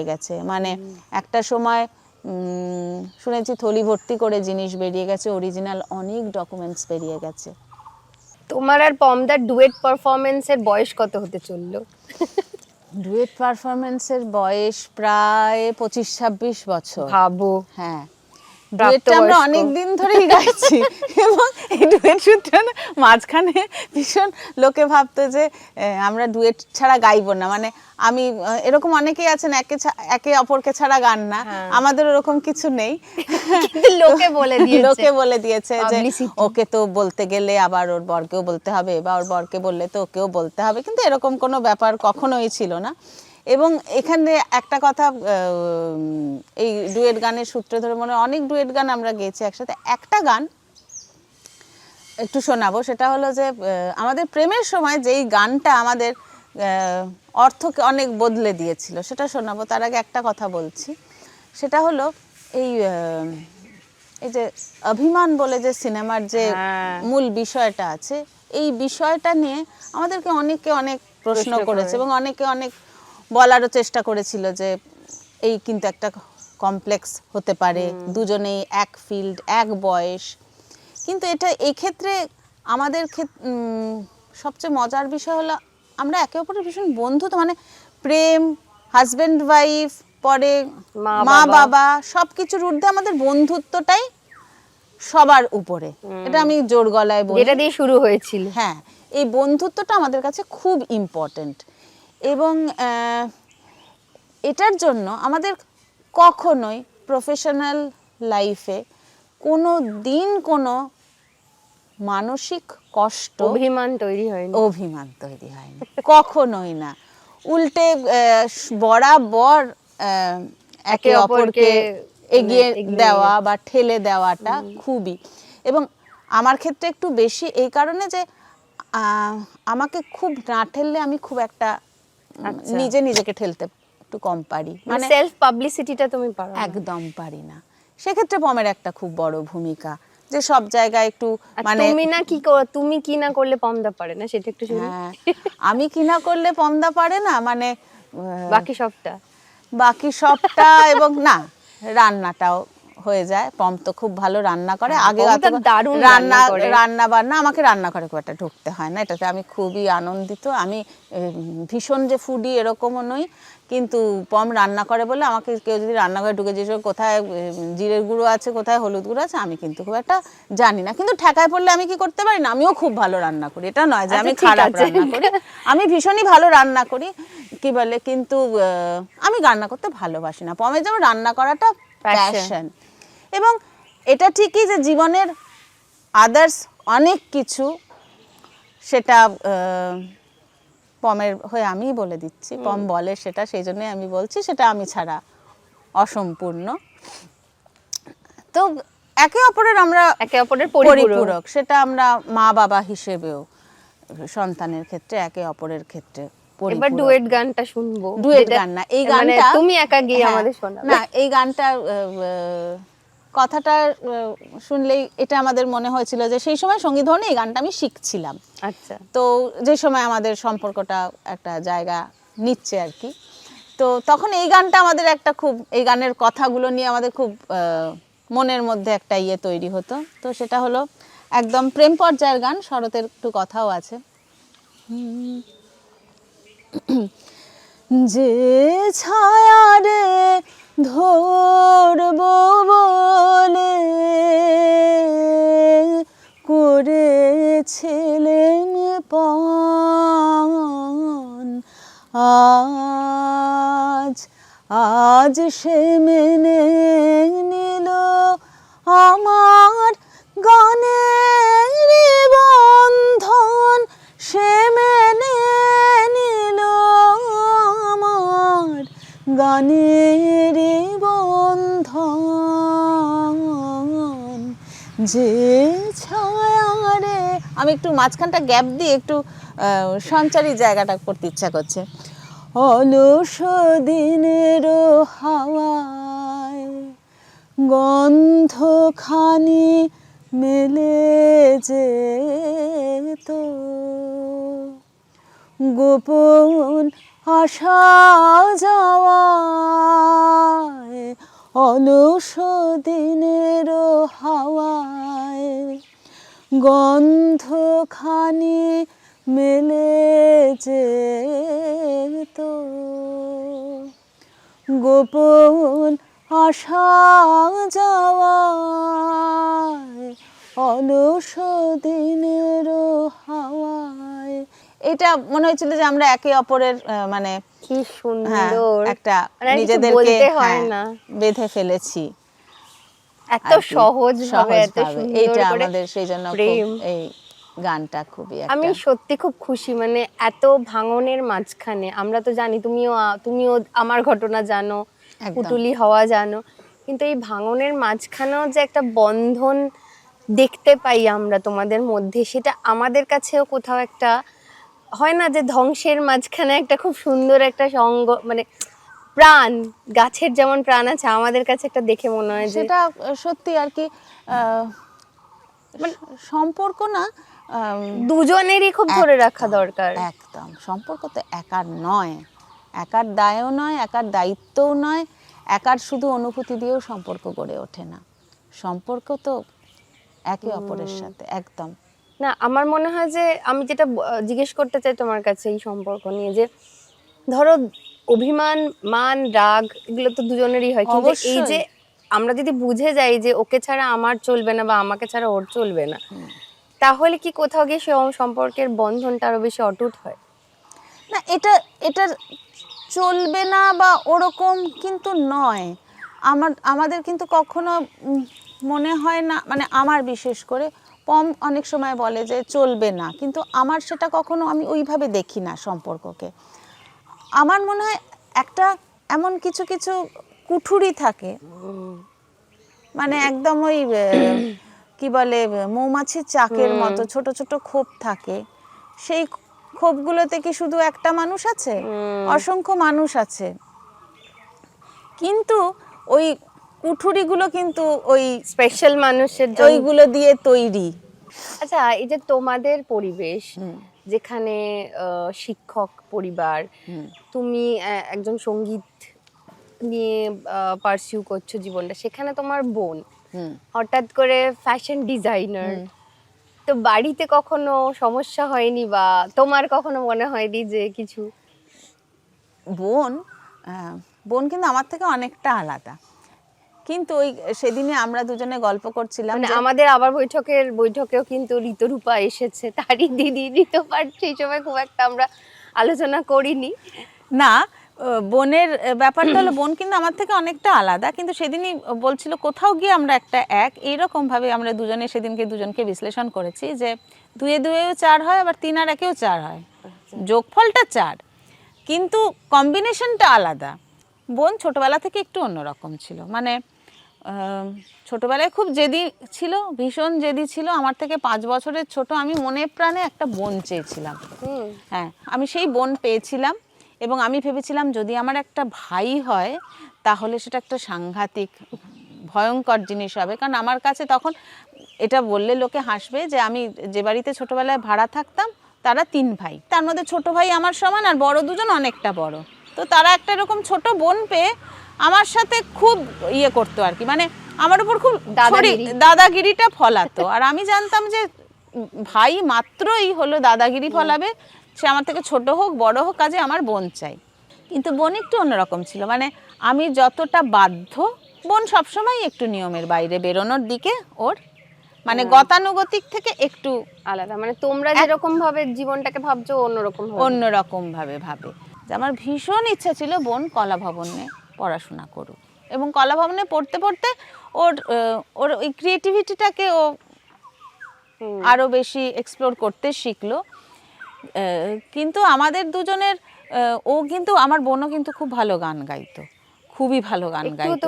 গেছে। মানে একটা সময় শুনেছি থলি ভর্তি করে জিনিস বেরিয়ে গেছে, অরিজিনাল অনেক ডকুমেন্টস বেরিয়ে গেছে। তোমার আর পমদার ডুয়েট পারফরমেন্সের বয়স কত হতে চললো? ডুয়েট পারফরমেন্সের বয়স প্রায় 25-26 বছর। ভাবো। হ্যাঁ, ডুয়েটটা আমরা অনেক দিন ধরেই গাইছি এবং এই ডুয়েট সূত্রে মাঝখানে ভীষণ লোকে ভাবতো যে আমরা ডুয়েট ছাড়া গাইবো না, মানে আমি এরকম অনেকেই আছেন একে অপরকে ছাড়া গান না, আমাদের ওরকম কিছু নেই, লোকে বলে দিয়েছে যে ওকে তো বলতে গেলে আবার ওর বরকেও বলতে হবে, বা ওর বরকে বললে তো ওকেও বলতে হবে, কিন্তু এরকম কোনো ব্যাপার কখনোই ছিল না। এবং এখানে একটা কথা, এই ডুয়েট গানের সূত্রে ধরে মনে হয় অনেক ডুয়েট গান আমরা গেয়েছি একসাথে। একটা গান একটু শোনাবো, সেটা হলো যে আমাদের প্রেমের সময় যেই গানটা আমাদের অর্থকে অনেক বদলে দিয়েছিল, সেটা শোনাবো। তার আগে একটা কথা বলছি, সেটা হলো এই যে অভিমান বলে যে সিনেমার যে মূল বিষয়টা আছে, এই বিষয়টা নিয়ে আমাদেরকে অনেকে অনেক প্রশ্ন করেছে এবং অনেকে অনেক বলারও চেষ্টা করেছিল যে এই কিন্তু একটা কমপ্লেক্স হতে পারে, দুজনেই এক ফিল্ড, এক বয়স, কিন্তু এটা এই ক্ষেত্রে আমাদের সবচেয়ে মজার বিষয় হলো আমরা একে অপরের ভীষণ বন্ধু, তো মানে প্রেম, হাজব্যান্ড ওয়াইফ, পরে মা বাবা, সবকিছুর ঊর্ধ্বে আমাদের বন্ধুত্বটাই সবার উপরে, এটা আমি জোর গলায় বলি, যেটা দিয়ে শুরু হয়েছিল। হ্যাঁ, এই বন্ধুত্বটা আমাদের কাছে খুব ইম্পর্টেন্ট। এবং এটার জন্য আমাদের কখনোই প্রফেশনাল লাইফে কোনো দিন কোনো মানসিক কষ্ট, অভিমান তৈরি হয়নি, কখনোই না। উল্টে বরাবর একে অপরকে এগিয়ে দেওয়া বা ঠেলে দেওয়াটা খুবই, এবং আমার ক্ষেত্রে একটু বেশি এই কারণে যে আমাকে খুব না ঠেললে আমি খুব একটা নিজেকে ঠেলতে একটু কম পারি, মানে সেলফ পাবলিসিটিটা তুমি পারো? একদম পারি না। সেক্ষেত্রে পমের একটা খুব বড় ভূমিকা, যে সব জায়গায় একটু মানে তুমি কি না করলে পমদা পারে না, সেটা একটু শুনি। আমি কি না করলে পমদা পারে না, মানে বাকি সবটা এবং না, রান্নাটাও হয়ে যায়। পম তো খুব ভালো রান্না করে, আগে রান্না বান্না, আমাকে রান্নাঘরে খুব একটা ঢুকতে হয় না, এটাতে আমি খুবই আনন্দিত। আমি ভীষণ যে ফুডি এরকমও নই, কিন্তু পম রান্না করে বলে আমাকে কেউ যদি রান্নাঘরে ঢুকে যে কোথায় জিরের গুঁড়ো আছে, কোথায় হলুদ গুঁড়ো আছে, আমি কিন্তু খুব একটা জানি না, কিন্তু ঠেকায় পড়লে আমি কি করতে পারি না, আমিও খুব ভালো রান্না করি, এটা নয় যে আমি খারাপ রান্না করি, আমি ভীষণই ভালো রান্না করি, কি বলে, কিন্তু আমি রান্না করতে ভালোবাসি না। পমের যেমন রান্না করাটা প্যাশন, এবং এটা ঠিকই যে জীবনের আদার্স অনেক কিছু, সেটা পমের হয়ে আমিই বলে দিচ্ছি, পম বলে সেটা, সেই জন্যই আমি বলছি, সেটা আমি ছাড়া অসম্পূর্ণ। তো একে অপরের পরিপূরক, সেটা আমরা মা বাবা হিসেবেও সন্তানের ক্ষেত্রে একে অপরের ক্ষেত্রে। এবার ডুয়েট গানটা শুনবো। ডুয়েট গান না, এই গানটা তুমি একা গিয়ে আমাদের শোনাবে না, এই গানটা কথাটা শুনলেই এটা আমাদের মনে হয়েছিল যে সেই সময় সঙ্গীত ভবনে এই গানটা আমি শিখছিলাম। আচ্ছা, তো যে সময় আমাদের সম্পর্কটা একটা জায়গা নিচ্ছে আর কি, তো তখন এই গানটা আমাদের একটা খুব, এই গানের কথাগুলো নিয়ে আমাদের খুব মনের মধ্যে একটা ইয়ে তৈরি হতো। তো সেটা হলো একদম প্রেম পর্যায়ের গান, শরতের একটু কথাও আছে। যে ছায়ারে ধরব বলে করেছিলেন পণ, আজ সে মেনে নিল আমার গানের বন্ধন, সে মেনে নিল আমার গানের বন্ধন। যে ছায়ারে, আমি একটু মাঝখানটা গ্যাপ দিয়ে একটু সঞ্চারী জায়গাটা করতে ইচ্ছা করছে। অলস দিনের হাওয়ায় গন্ধখানি মেলে যেত, গোপন আসা যাওয়ায়, অলস দিনের হাওয়ায় গন্ধখানি মেলে যেত, গোপন আসা যাওয়ায় অলস দিনের হাওয়ায়, এটা মনে হয়েছিল যে আমরা একে অপরের মানে কি হ্যাঁ, সুন্দর, একটা মানে আর কিছু নিজেদেরকে বলতে হয় হ্যাঁ, না। বেঁধে ফেলেছি এত আর কি, সহজ ভাবে, এত সহজভাবে। সুন্দর এইটা করে আমাদের সেই জন্য খুব প্রেম। এই গানটা খুবই আমি একটা সত্যি খুব খুশি, মানে এত ভাঙনের মাঝখানে, আমরা তো জানি তুমিও আমার ঘটনা জানো, একদম। পুটুলি হওয়া জানো, কিন্তু এই ভাঙনের মাঝখানেও যে একটা বন্ধন দেখতে পাই আমরা তোমাদের মধ্যে, সেটা আমাদের কাছেও কোথাও একটা হয় না যে ধ্বংসের মাঝখানে একটা খুব সুন্দর একটা সঙ্গ, মানে প্রাণ, গাছের যেমন প্রাণ আছে, আমাদের কাছে একটা দেখে মনে হয় যে সেটা সত্যি আর কি সম্পর্ক না, দুজনেরই খুব ধরে রাখা একদম, দরকার। একদম। সম্পর্ক তো একার নয়, একার দায়ও নয়, একার দায়িত্বও নয়, একার শুধু অনুভূতি দিয়েও সম্পর্ক গড়ে ওঠে না। সম্পর্ক তো একে অপরের সাথে একদম। না, আমার মনে হয় যে আমি যেটা জিজ্ঞেস করতে চাই তোমার কাছে এই সম্পর্ক নিয়ে, যে ধরো অভিমান, মান, রাগ এগুলো তো দুজনেরই হয়, কিন্তু এই অবশ্যই। যে আমরা যদি বুঝে যাই যে ওকে ছাড়া আমার চলবে না বা আমাকে ছাড়া ওর চলবে না, তাহলে কি কোথাও গিয়ে সে সম্পর্কের বন্ধনটা আরো বেশি অটুট হয়? না, এটা এটা চলবে না বা ওরকম কিন্তু নয়। আমাদের কিন্তু কখনো মনে হয় না, মানে আমার বিশেষ করে পম অনেক সময় বলে যে চলবে না, কিন্তু আমার সেটা কখনো আমি ওইভাবে দেখি না সম্পর্ককে। আমার মনে হয় একটা এমন কিছু কিছু কুঠুরি থাকে, মানে একদম ওই কি বলে মৌমাছির চাকের মতো ছোট ছোট খোপ থাকে, সেই খোপগুলোতে কি শুধু একটা মানুষ আছে? অসংখ্য মানুষ আছে, কিন্তু ওই কুঠুরিগুলো কিন্তু ওই স্পেশাল মানুষের জন্য। ওইগুলো দিয়ে তৈরি। আচ্ছা, এই যে তোমাদের পরিবেশ, যেখানে শিক্ষক পরিবার, তুমি একজন সঙ্গীত নিয়ে পারসিউ করছো জীবনটা, সেখানে তোমার বোন হঠাৎ করে ফ্যাশন ডিজাইনার, তো বাড়িতে কখনো সমস্যা হয়নি বা তোমার কখনো মনে হয়নি যে কিছু? বোন বোন কিন্তু আমার থেকে অনেকটা আলাদা, কিন্তু ওই সেদিনে আমরা দুজনে গল্প করছিলাম মানে যে আমাদের আবার বৈঠকেও কিন্তু ঋতুরূপা এসেছে, তারই দিদি ঋতুপার, সেই সময় খুব একটা আমরা আলোচনা করিনি। না, বোনের ব্যাপারটা হলো বোন কিন্তু আমার থেকে অনেকটা আলাদা, কিন্তু সেদিনই বলছিল কোথাও গিয়ে আমরা একটা এইরকম ভাবে আমরা দুজনে সেদিনকে দুজনকে বিশ্লেষণ করেছি যে 2 এ 2 4 হয়, আবার 3 আর 1 4 হয়, যোগফলটা 4, কিন্তু কম্বিনেশনটা আলাদা। বোন ছোটবেলা থেকে একটু অন্যরকম ছিল, মানে ছোটবেলায় খুব জেদি ছিল, ভীষণ জেদি ছিল, আমার থেকে 5 বছরের ছোট। আমি মনে প্রাণে একটা বোন চেয়েছিলাম, হ্যাঁ, আমি সেই বোন পেয়েছিলাম, এবং আমি ভেবেছিলাম যদি আমার একটা ভাই হয় তাহলে সেটা একটা সাংঘাতিক ভয়ঙ্কর জিনিস হবে, কারণ আমার কাছে তখন এটা বললে লোকে হাসবে যে আমি যে বাড়িতে ছোটবেলায় ভাড়া থাকতাম তারা 3 ভাই, তার মধ্যে ছোট ভাই আমার সমান আর বড় দুজন অনেকটা বড়, তো তারা একটা এরকম ছোট বোন পেয়ে আমার সাথে খুব ইয়ে করতো আর কি, মানে আমার উপর খুব দাদাগিরিটা ফলাতো। আর আমি জানতাম যে ভাই মাত্রই হলো দাদাগিরি ফলাবে, সে আমার থেকে ছোট হোক বড় হোক, কাজে আমার বোন চাই। কিন্তু বোন একটু অন্যরকম ছিল, মানে আমি যতটা বাধ্য, বোন সবসময় একটু নিয়মের বাইরে বেরোনোর দিকে ওর, মানে গতানুগতিক থেকে একটু আলাদা, মানে তোমরা যেরকম ভাবে জীবনটাকে ভাবছো অন্যরকম ভাবে ভাবে। যে আমার ভীষণ ইচ্ছা ছিল বোন কলা ভবনে পড়াশোনা করুক, এবং কলা ভবনে পড়তে পড়তে ওর ওই ক্রিয়েটিভিটিটাকে ও আরো বেশি এক্সপ্লোর করতে শিখলো। কিন্তু আমাদের দুজনের ও কিন্তু, আমার বোনও কিন্তু খুব ভালো গান গাইতো, খুবই ভালো গান গাইতো।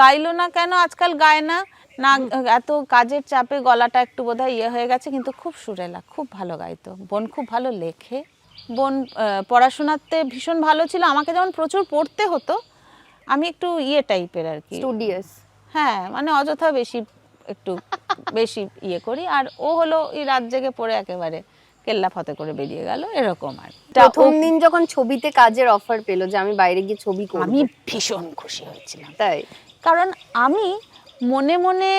গাইলো না কেন, আজকাল গায় না, না এত কাজের চাপে গলাটা একটু বোধহয় ইয়ে হয়ে গেছে, কিন্তু খুব সুরেলা, খুব ভালো গাইতো। বোন খুব ভালো লেখে, বোন পড়াশোনাতে ভীষণ ভালো ছিল। আমাকে যেমন প্রচুর পড়তে হতো, আমি একটু ইয়ে টাইপের আর কি, স্টুডিয়াস, হ্যাঁ, মানে অযথা একটু বেশি ইয়ে করি, আর ও হলো এই রাত জেগে পড়ে একেবারে কেল্লা ফতে করে বেরিয়ে গেল, এরকম। আর প্রথম দিন যখন ছবিতে কাজের অফার পেলো যে আমি বাইরে গিয়ে ছবি করব, আমি ভীষণ খুশি হয়েছিলাম, তাই, কারণ আমি মনে মনে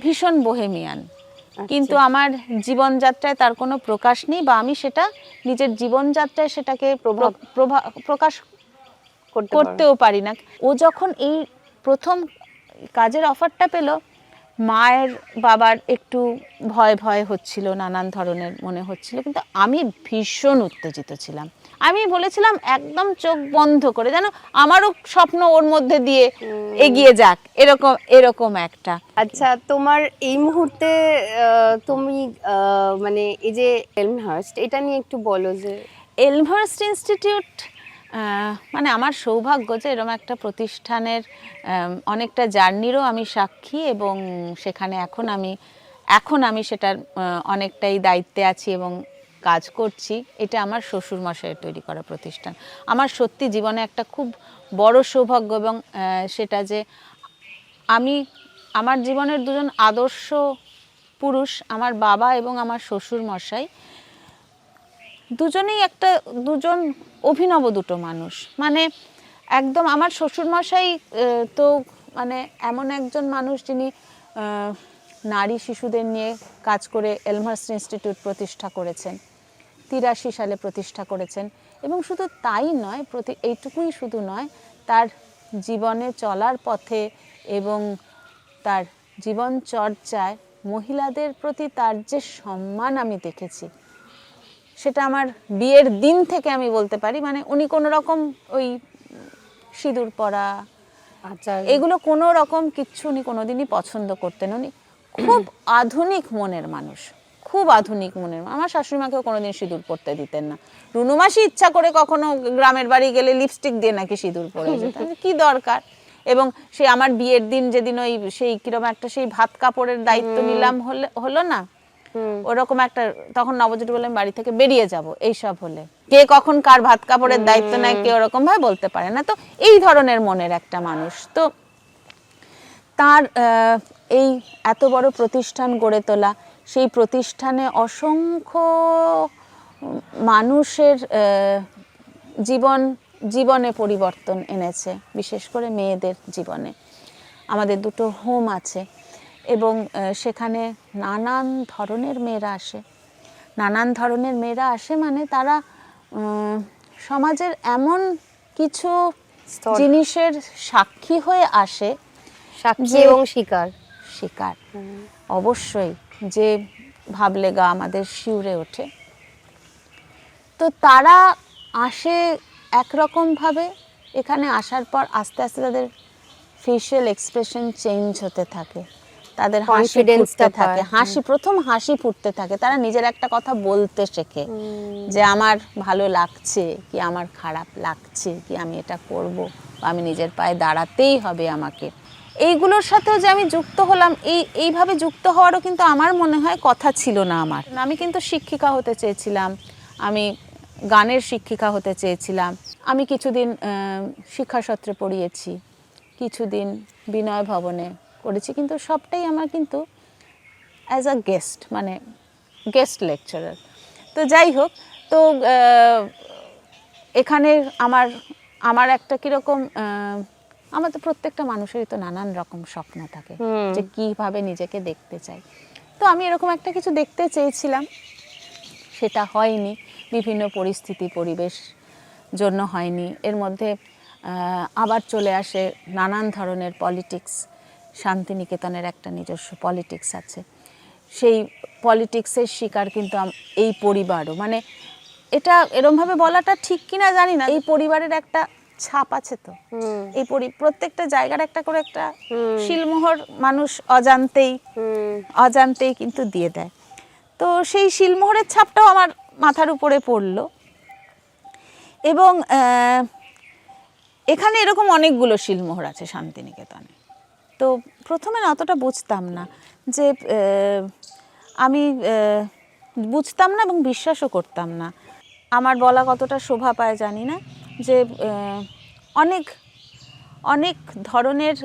ভীষণ বোহেমিয়ান, কিন্তু আমার জীবনযাত্রায় তার কোনো প্রকাশ নেই, বা আমি সেটা নিজের জীবনযাত্রায় সেটাকে প্রকাশ করতেও পারি না। ও যখন এই প্রথম কাজের অফারটা পেল, মায়ের বাবার একটু ভয় ভয় হচ্ছিল, নানান ধরনের মনে হচ্ছিল, কিন্তু আমি ভীষণ উত্তেজিত ছিলাম। আমি বলেছিলাম একদম চোখ বন্ধ করে, যেন আমারও স্বপ্ন ওর মধ্যে দিয়ে এগিয়ে যাক, এরকম একটা। আচ্ছা, তোমার এই মুহূর্তে তুমি মানে এই যে এলমহার্স্ট, এটা নিয়ে একটু বলো যে এলমহার্স্ট ইনস্টিটিউট মানে আমার সৌভাগ্য যে এরকম একটা প্রতিষ্ঠানের অনেকটা জার্নিরও আমি সাক্ষী, এবং সেখানে এখন আমি সেটার অনেকটাই দায়িত্বে আছি এবং কাজ করছি। এটা আমার শ্বশুরমশাইয়ের তৈরি করা প্রতিষ্ঠান। আমার সত্যি জীবনে একটা খুব বড় সৌভাগ্য, এবং সেটা যে আমার জীবনের দুজন আদর্শ পুরুষ, আমার বাবা এবং আমার শ্বশুরমশাই, দুজন অভিনব দুটো মানুষ। মানে একদম আমার শ্বশুরমশাই তো মানে এমন একজন মানুষ যিনি নারী শিশুদের নিয়ে কাজ করে এলমহার্স্ট ইনস্টিটিউট প্রতিষ্ঠা করেছেন, 83 সালে প্রতিষ্ঠা করেছেন। এবং শুধু তাই নয়, এইটুকুই শুধু নয়, তার জীবনে চলার পথে এবং তার জীবন চর্চায় মহিলাদের প্রতি তার যে সম্মান আমি দেখেছি, সেটা আমার বিয়ের দিন থেকে আমি বলতে পারি। মানে উনি কোনো রকম ওই সিঁদুর পরা, আচ্ছা, এগুলো কোনো রকম কিচ্ছু উনি কোনোদিনই পছন্দ করতেন। উনি খুব আধুনিক মনের মানুষ, খুব আধুনিক মনের। আমার শাশুড়িমাকেও কোনোদিন সিঁদুর পরতে দিতেন না। রুনুমাসি ইচ্ছা করে কখনো গ্রামের বাড়ি গেলে লিপস্টিক দিয়ে নাকি সিঁদুর পরে যেতেন, কি দরকার। এবং সেই আমার বিয়ের দিন যেদিন ওই সেই কিরকম একটা সেই ভাত কাপড়ের দায়িত্ব নিলাম, হলো না ওরকম একটা, তখন নবজোট বললাম বাড়ি থেকে বেরিয়ে যাব, এইসব হলে কে কখন কার ভাত কাপড়ের দায়িত্ব নেয় কেউ ওরকম ভাবে বলতে পারে না। তো এই ধরনের মনের একটা মানুষ। তো তার এই এত বড় প্রতিষ্ঠান গড়ে তোলা, সেই প্রতিষ্ঠানে অসংখ্য মানুষের জীবনে পরিবর্তন এনেছে, বিশেষ করে মেয়েদের জীবনে। আমাদের দুটো হোম আছে এবং সেখানে নানান ধরনের মেয়েরা আসে। মানে তারা সমাজের এমন কিছু জিনিসের সাক্ষী হয়ে আসে, সাক্ষী এবং শিকার অবশ্যই, যে ভাবলে গা আমাদের শিউরে ওঠে। তো তারা আসে একরকম ভাবে, এখানে আসার পর আস্তে আস্তে তাদের ফেশিয়াল এক্সপ্রেশন চেঞ্জ হতে থাকে, তাদের প্রথম হাসি ফুটতে থাকে, তারা নিজের একটা কথা বলতে শেখে যে আমার ভালো লাগছে কি আমার খারাপ লাগছে কি, আমি এটা করব, আমি নিজের পায়ে দাঁড়াতেই হবে আমাকে। এইগুলোর সাথেও যে আমি যুক্ত হলাম, এইভাবে যুক্ত হওয়ারও কিন্তু আমার মনে হয় কথা ছিল না আমার। আমি কিন্তু শিক্ষিকা হতে চেয়েছিলাম, আমি গানের শিক্ষিকা হতে চেয়েছিলাম, আমি কিছুদিন শিক্ষাসত্রে পড়িয়েছি, কিছুদিন বিনয় ভবনে করেছি, কিন্তু সবটাই আমার কিন্তু অ্যাজ আ গেস্ট, মানে গেস্ট লেকচারার। তো যাই হোক, তো এখানে আমার একটা কীরকম, আমাদের প্রত্যেকটা মানুষেরই তো নানান রকম স্বপ্ন থাকে যে কীভাবে নিজেকে দেখতে চাই। তো আমি এরকম একটা কিছু দেখতে চেয়েছিলাম, সেটা হয়নি, বিভিন্ন পরিস্থিতি পরিবেশ জন্য হয়নি। এর মধ্যে আবার চলে আসে নানান ধরনের পলিটিক্স। শান্তিনিকেতনের একটা নিজস্ব পলিটিক্স আছে, সেই পলিটিক্সের শিকার কিন্তু এই পরিবারও। মানে এটা এরমভাবে বলাটা ঠিক কিনা জানি না, এই পরিবারের একটা ছাপ আছে। তো এই প্রত্যেকটা জায়গার একটা করে একটা শিলমোহর মানুষ অজান্তেই কিন্তু দিয়ে দেয়। তো সেই শিলমোহরের ছাপটাও আমার মাথার উপরে পড়লো। এবং এখানে এরকম অনেকগুলো শিলমোহর আছে শান্তিনিকেতনে। তো প্রথমে না অতটা বুঝতাম না, যে আমি বুঝতাম না এবং বিশ্বাসও করতাম না। আমার বলা কতটা শোভা পায় জানি না, যে অনেক ধরনের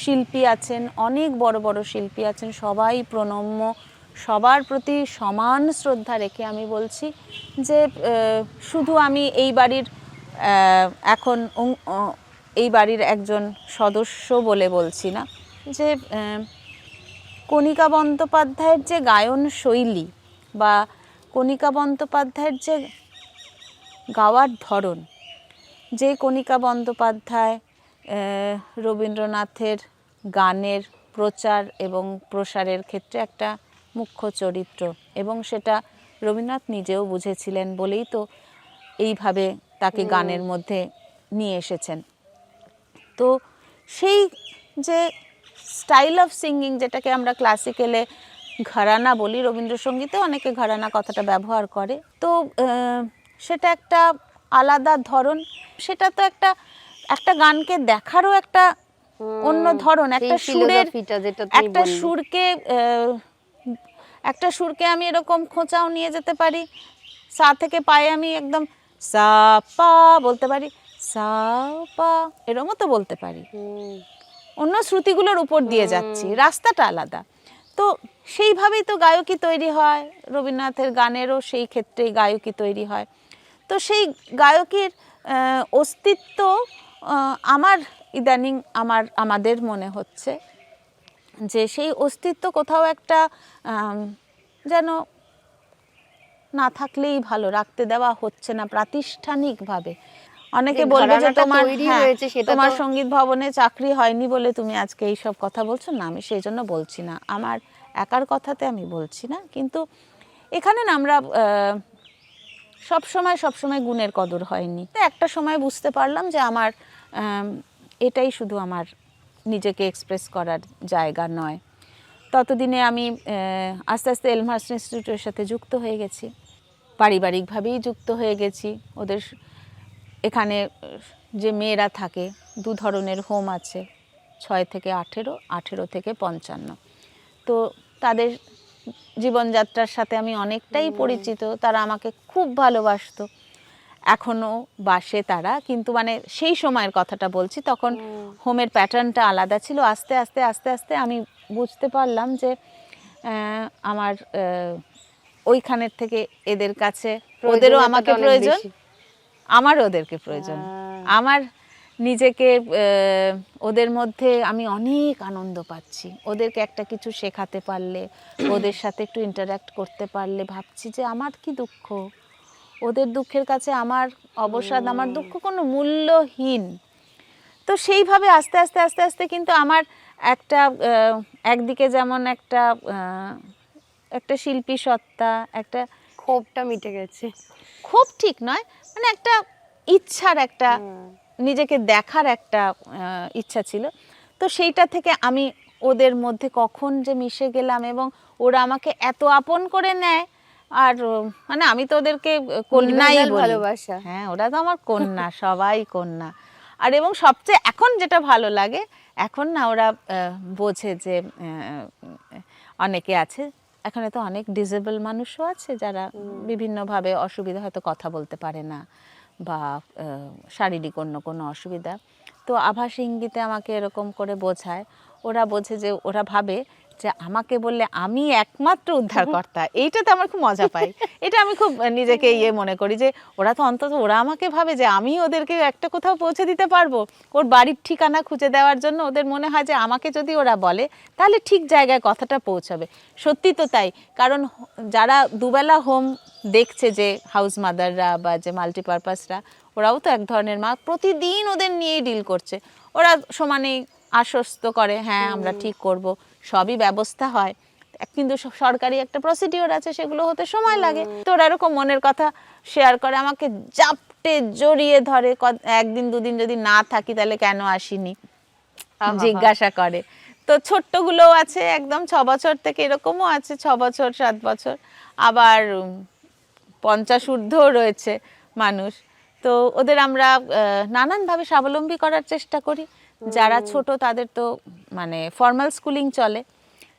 শিল্পী আছেন, অনেক বড় বড় শিল্পী আছেন, সবাই প্রণম্য, সবার প্রতি সমান শ্রদ্ধা রেখে আমি বলছি যে শুধু আমি এই বাড়ির একজন সদস্য বলে বলছি না, যে কণিকা বন্দ্যোপাধ্যায়ের যে গায়ন শৈলী বা কণিকা বন্দ্যোপাধ্যায়ের যে গাওয়ার ধরন, যে কণিকা বন্দ্যোপাধ্যায় রবীন্দ্রনাথের গানের প্রচার এবং প্রসারের ক্ষেত্রে একটা মুখ্য চরিত্র, এবং সেটা রবীন্দ্রনাথ নিজেও বুঝেছিলেন বলেই তো এইভাবে তাকে গানের মধ্যে নিয়ে এসেছেন। তো সেই যে স্টাইল অফ সিঙ্গিং, যেটাকে আমরা ক্লাসিক্যালে ঘরানা বলি, রবীন্দ্রসঙ্গীতে অনেকে ঘরানা কথাটা ব্যবহার করে, তো সেটা একটা আলাদা ধরন। সেটা তো একটা একটা গানকে দেখারও একটা অন্য ধরন, একটা সুরের একটা সুরকে আমি এরকম খোঁচাও নিয়ে যেতে পারি, সা থেকে পায়ে আমি একদম সা পা বলতে পারি, সা পা এরকমও তো বলতে পারি, অন্য শ্রুতিগুলোর উপর দিয়ে যাচ্ছি, রাস্তাটা আলাদা। তো সেইভাবেই তো গায়কী তৈরি হয়, রবীন্দ্রনাথের গানেরও সেই ক্ষেত্রেই গায়কী তৈরি হয়। তো সেই গায়কীর অস্তিত্ব আমার ইদানিং আমাদের মনে হচ্ছে যে সেই অস্তিত্ব কোথাও একটা যেন না থাকলেই ভালো, রাখতে দেওয়া হচ্ছে না প্রাতিষ্ঠানিকভাবে। অনেকে বলবে যে তোমার সঙ্গীত ভবনে চাকরি হয়নি বলে তুমি আজকে এইসব কথা বলছো। না, আমি সেই জন্য বলছি না, আমার একার কথাতে আমি বলছি না, কিন্তু এখানে না আমরা সবসময় গুণের কদর হয়নি। একটা সময় বুঝতে পারলাম যে আমার এটাই শুধু আমার নিজেকে এক্সপ্রেস করার জায়গা নয়। ততদিনে আমি আস্তে আস্তে এলমহার্স্ট ইনস্টিটিউটের সাথে যুক্ত হয়ে গেছি, পারিবারিকভাবেই যুক্ত হয়ে গেছি। ওদের এখানে যে মেয়েরা থাকে, দু ধরনের হোম আছে, 6 থেকে 18, 18 থেকে 55। তো তাদের জীবনযাত্রার সাথে আমি অনেকটাই পরিচিত। তারা আমাকে খুব ভালোবাসতো, এখনও বাসে তারা, কিন্তু মানে সেই সময়ের কথাটা বলছি, তখন হোমের প্যাটার্নটা আলাদা ছিল। আস্তে আস্তে আস্তে আস্তে আমি বুঝতে পারলাম যে আমার ওইখানের থেকে এদের কাছে, ওদেরও আমাকে প্রয়োজন, আমারও ওদেরকে প্রয়োজন। আমার নিজেকে ওদের মধ্যে আমি অনেক আনন্দ পাচ্ছি। ওদেরকে একটা কিছু শেখাতে পারলে, ওদের সাথে একটু ইন্টারঅ্যাক্ট করতে পারলে ভাবছি যে আমার কি দুঃখ, ওদের দুঃখের কাছে আমার অবসাদ, আমার দুঃখ কোনো মূল্যহীন। তো সেইভাবে আস্তে আস্তে আস্তে আস্তে কিন্তু আমার একটা একদিকে যেমন একটা শিল্পী সত্তা, একটা ক্ষোভটা মিটে গেছে। ক্ষোভ ঠিক নয়, মানে একটা ইচ্ছার, একটা নিজেকে দেখার একটা ইচ্ছা ছিল। তো সেইটা থেকে আমি ওদের মধ্যে কখন যে মিশে গেলাম, এবং ওরা আমাকে এত আপন করে নেয়। আর মানে আমি তো ওদেরকে কন্যাই বলি, ভালোবাসা। হ্যাঁ, ওরা তো আমার কন্যা, সবাই কন্যা। আর এবং সবচেয়ে এখন যেটা ভালো লাগে, এখন না ওরা বোঝে যে অনেকে আছে, এখানে তো অনেক ডিসেবল মানুষও আছে যারা বিভিন্নভাবে অসুবিধা, হয়তো কথা বলতে পারে না বা শারীরিক অন্য কোনো অসুবিধা। তো আভাস ইঙ্গিতে আমাকে এরকম করে বোঝায়। ওরা বোঝে যে, ওরা ভাবে যে আমাকে বললে আমি একমাত্র উদ্ধারকর্তা। এইটাতে আমার খুব মজা পাই, এটা আমি খুব নিজেকে মনে করি যে ওরা তো অন্তত ওরা আমাকে ভাবে যে আমি ওদেরকে একটা কোথাও পৌঁছে দিতে পারবো, ওর বাড়ির ঠিকানা খুঁজে দেওয়ার জন্য ওদের মনে হয় যে আমাকে যদি ওরা বলে তাহলে ঠিক জায়গায় কথাটা পৌঁছাবে। সত্যি তো তাই, কারণ যারা দুবেলা হোম দেখছে, যে হাউস মাদাররা বা যে মাল্টিপারপাসরা, ওরাও তো এক ধরনের মা, প্রতিদিন ওদের নিয়েই ডিল করছে। ওরা সমানেই আশ্বস্ত করে, হ্যাঁ আমরা ঠিক করব, সবই ব্যবস্থা হয়, কিন্তু সরকারি একটা প্রসিডিওর আছে, সেগুলো হতে সময় লাগে। তো ওরা এরকম মনের কথা শেয়ার করে, আমাকে জাপটে জড়িয়ে ধরে, একদিন দুদিন যদি না থাকি তাহলে কেন আসিনি জিজ্ঞাসা করে। তো ছোট্টগুলোও আছে, একদম 6 বছর থেকে, এরকমও আছে 6 বছর 7 বছর, আবার 50 ঊর্ধ্বও রয়েছে মানুষ। তো ওদের আমরা নানানভাবে স্বাবলম্বী করার চেষ্টা করি। যারা ছোট তাদের তো মানে ফর্মাল স্কুলিং চলে,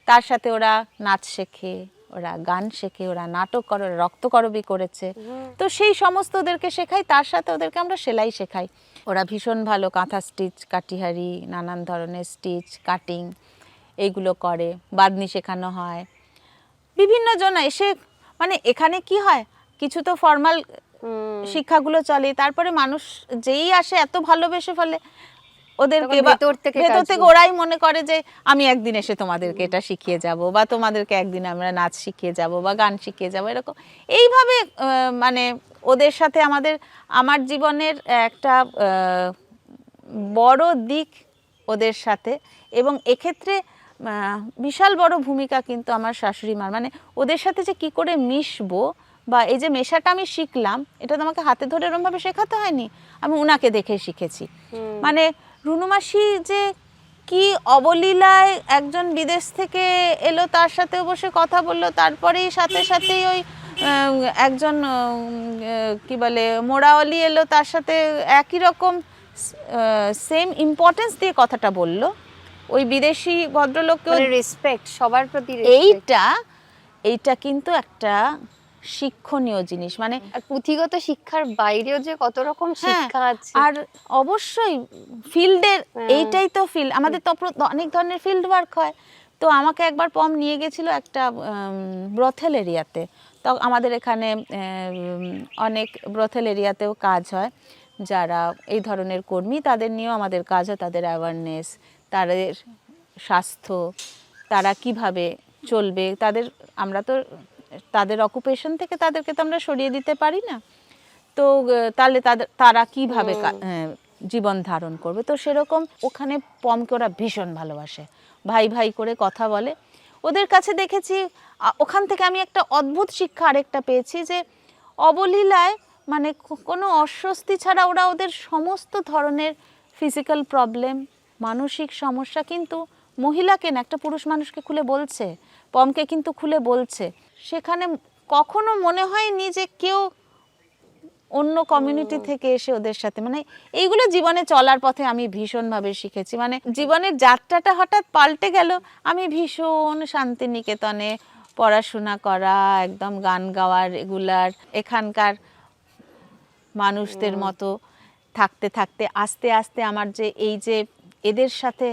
তার সাথে ওরা নাচ শেখে, ওরা গান শেখে, ওরা নাটক করে, ওরা রক্তকরবী করেছে। তো সেই সমস্ত ওদেরকে শেখাই, তার সাথে ওদেরকে আমরা সেলাই শেখাই। ওরা ভীষণ ভালো কাঁথা স্টিচ, কাটিহারি, নানান ধরনের স্টিচ, কাটিং এইগুলো করে, বাদনি শেখানো হয়। বিভিন্ন জন এসে, মানে এখানে কি হয়, কিছু তো ফর্মাল শিক্ষাগুলো চলে, তারপরে মানুষ যেই আসে এত ভালোবেসে ফেলে, ওদেরকে তখন ভেতর থেকে ভেতর কাজ থেকে ওরাই মনে করে যে আমি একদিন এসে তোমাদেরকে এটা শিখিয়ে যাব, বা তোমাদেরকে একদিন আমরা নাচ শিখিয়ে যাব বা গান শিখিয়ে যাব, এরকম এইভাবে মানে ওদের সাথে আমার জীবনের একটা বড় দিক ওদের সাথে। এবং এক্ষেত্রে বিশাল বড় ভূমিকা কিন্তু আমার শাশুড়ি মার, মানে ওদের সাথে যে কি করে মিশবো বা এই যে মেশাটা আমি শিখলাম, এটা তো আমাকে হাতে ধরে এরমভাবে শেখাতে হয়নি, আমি উনাকে দেখে শিখেছি। মানে রুনুমাসি যে কি অবলীলায় একজন বিদেশ থেকে এলো, তার সাথে বসে কথা বললো, তারপরেই সাথে সাথেই ওই একজন কি বলে মোড়াওয়ালি এলো, তার সাথে একই রকম সেম ইম্পর্টেন্স দিয়ে কথাটা বললো ওই বিদেশি ভদ্রলোককে। রেসপেক্ট, সবার প্রতি respect। এইটা কিন্তু একটা শিক্ষণীয় জিনিস, মানে আর পুঁথিগত শিক্ষার বাইরেও যে কত রকম শিক্ষা আছে। আর অবশ্যই ফিল্ডের এইটাই তো ফিল্ড, আমাদের তো অনেক ধরনের ফিল্ড ওয়ার্ক হয়। তো আমাকে একবার পম নিয়ে গেছিল একটা ব্রথেল এরিয়াতে। তো আমাদের এখানে অনেক ব্রথেল এরিয়াতেও কাজ হয়, যারা এই ধরনের কর্মী তাদের নিয়েও আমাদের কাজ হয়, তাদের অ্যাওয়ারনেস, তাদের স্বাস্থ্য, তারা কিভাবে চলবে, আমরা তো তাদের অকুপেশন থেকে তাদেরকে তো আমরা সরিয়ে দিতে পারি না, তো তাহলে তারা কিভাবে জীবন ধারণ করবে। তো সেরকম ওখানে পমকে ওরা ভীষণ ভালোবাসে, ভাই ভাই করে কথা বলে। ওদের কাছে দেখেছি, ওখান থেকে আমি একটা অদ্ভুত শিক্ষা আরেকটা পেয়েছি, যে অবলীলায় মানে কোনো অস্বস্তি ছাড়া ওরা ওদের সমস্ত ধরনের ফিজিক্যাল প্রবলেম, মানসিক সমস্যা কিন্তু মহিলাকে না, একটা পুরুষ মানুষকে খুলে বলছে, পমকে কিন্তু খুলে বলছে। সেখানে কখনো মনে হয়নি যে কেউ অন্য কমিউনিটি থেকে এসে ওদের সাথে, মানে এইগুলো জীবনে চলার পথে আমি ভীষণভাবে শিখেছি। মানে জীবনের যাত্রাটা হঠাৎ পাল্টে গেল, আমি ভীষণ শান্তিনিকেতনে পড়াশোনা করা, একদম গান গাওয়ার রেগুলার, এখানকার মানুষদের মতো থাকতে থাকতে আস্তে আস্তে আমার যে এই যে এদের সাথে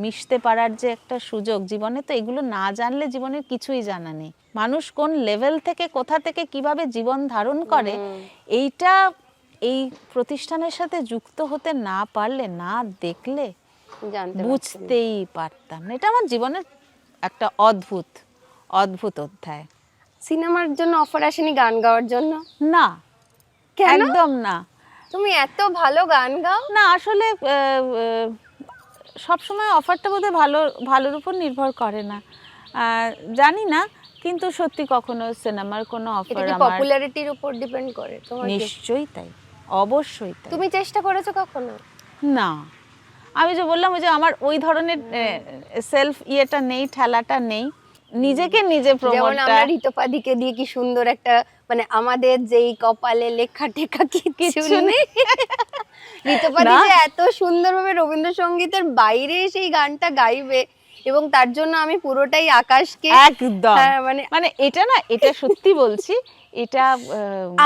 মিশতে পারার যে একটা সুযোগ, জীবনে তো এগুলো না জানলে জীবনের কিছুই জানা নেই। মানুষ কোন লেভেল থেকে কোথা থেকে কিভাবে জীবন ধারণ করে, এইটা এই প্রতিষ্ঠানের সাথে যুক্ত হতে না পারলে, না দেখলে বুঝতেই পারতাম না। এটা আমার জীবনের একটা অদ্ভুত অদ্ভুত অধ্যায়। সিনেমার জন্য অফার আসেনি গান গাওয়ার জন্য? না, কেন? একদম না। তুমি এত ভালো গান গাও। না, আসলে সবসময় অফারটা বোধহয় ভালোর উপর নির্ভর করে না, জানি না, কিন্তু সত্যি কখনো সিনেমার কোনো অফার আমার পপুলারিটির উপর ডিপেন্ড করে তোমার? নিশ্চয়ই তাই, অবশ্যই তাই। তুমি চেষ্টা করেছো কখনো? না, আমি যে বললাম ওই যে আমার ওই ধরনের সেলফ ইয়েটা নেই, ঠেলাটা নেই, নিজেকে নিজে যেমন প্রমোটটা। আমরা ঋতপাদিকে দিয়ে কি সুন্দর একটা, মানে আমাদের যেই কপালে লেখা টেখা কিছু নেই, ঋতপাদি যে এত সুন্দরভাবে রবীন্দ্রসঙ্গীতের বাইরে সেই গানটা গাইবে, এবং তার জন্য আমি পুরোটাই আকাশকে একদম, মানে এটা না, এটা সত্যি বলছি, এটা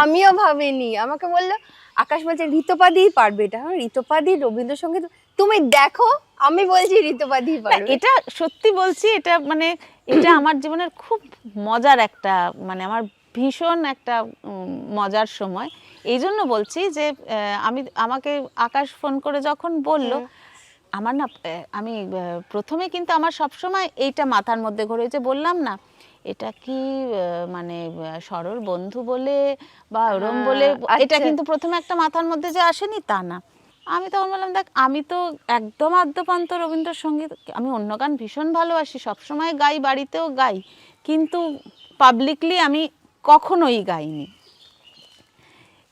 আমিও ভাবিনি। আমাকে বললো, আকাশ বলছে ঋতপাদিই পারবে এটা। ঋতপাদি রবীন্দ্রসঙ্গীত, তুমি দেখো, আমি বলছি ঋতপাদিই পারবে। এটা সত্যি বলছি, এটা মানে এটা আমার জীবনের খুব মজার একটা, মানে আমার ভীষণ একটা মজার সময়। এই জন্য বলছি যে আমাকে আকাশ ফোন করে যখন বলল, আমার না, আমি প্রথমে কিন্তু আমার সবসময় এইটা মাথার মধ্যে ঘুরে, যে বললাম না, এটা কি মানে সরল বন্ধু বলে বা ওরম বলে, এটা কিন্তু প্রথমে একটা মাথার মধ্যে যে আসেনি তা না। আমি তখন বললাম, দেখ, আমি তো একদম আদ্যপান্ত রবীন্দ্রসঙ্গীত, আমি অন্য গান ভীষণ ভালোবাসি, সবসময় গাই, বাড়িতেও গাই, কিন্তু পাবলিকলি আমি কখনোই গাইনি।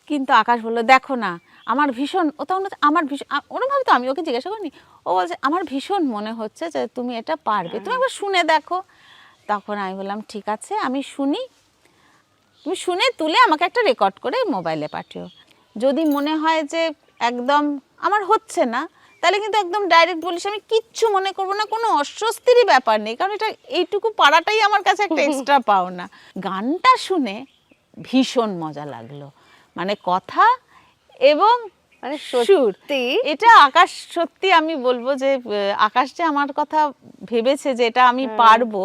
কিন্তু আকাশ বললো, দেখো না, আমার ভীষণ, ও তখন আমার ভীষণ, ওরমভাবে তো আমি ওকে জিজ্ঞাসা করিনি, ও বলছে আমার ভীষণ মনে হচ্ছে যে তুমি এটা পারবে, তুমি একবার শুনে দেখো। তখন আমি বললাম, ঠিক আছে, আমি শুনি, তুমি শুনে তুলে আমাকে একটা রেকর্ড করে মোবাইলে পাঠিও। যদি মনে হয় যে একদম আমার হচ্ছে না, তাহলে কিন্তু একদম ডাইরেক্ট বলিস, আমি কিচ্ছু মনে করবো না, কোনো অস্বস্তিরই ব্যাপার নেই, কারণ এটা এইটুকু পারাটাই আমার কাছে একটা এক্সট্রা পাওনা। গানটা শুনে ভীষণ মজা লাগলো, মানে কথা এবং মানে সুর, এটা আকাশ, সত্যি আমি বলবো যে আকাশ যে আমার কথা ভেবেছে যে এটা আমি পারবো,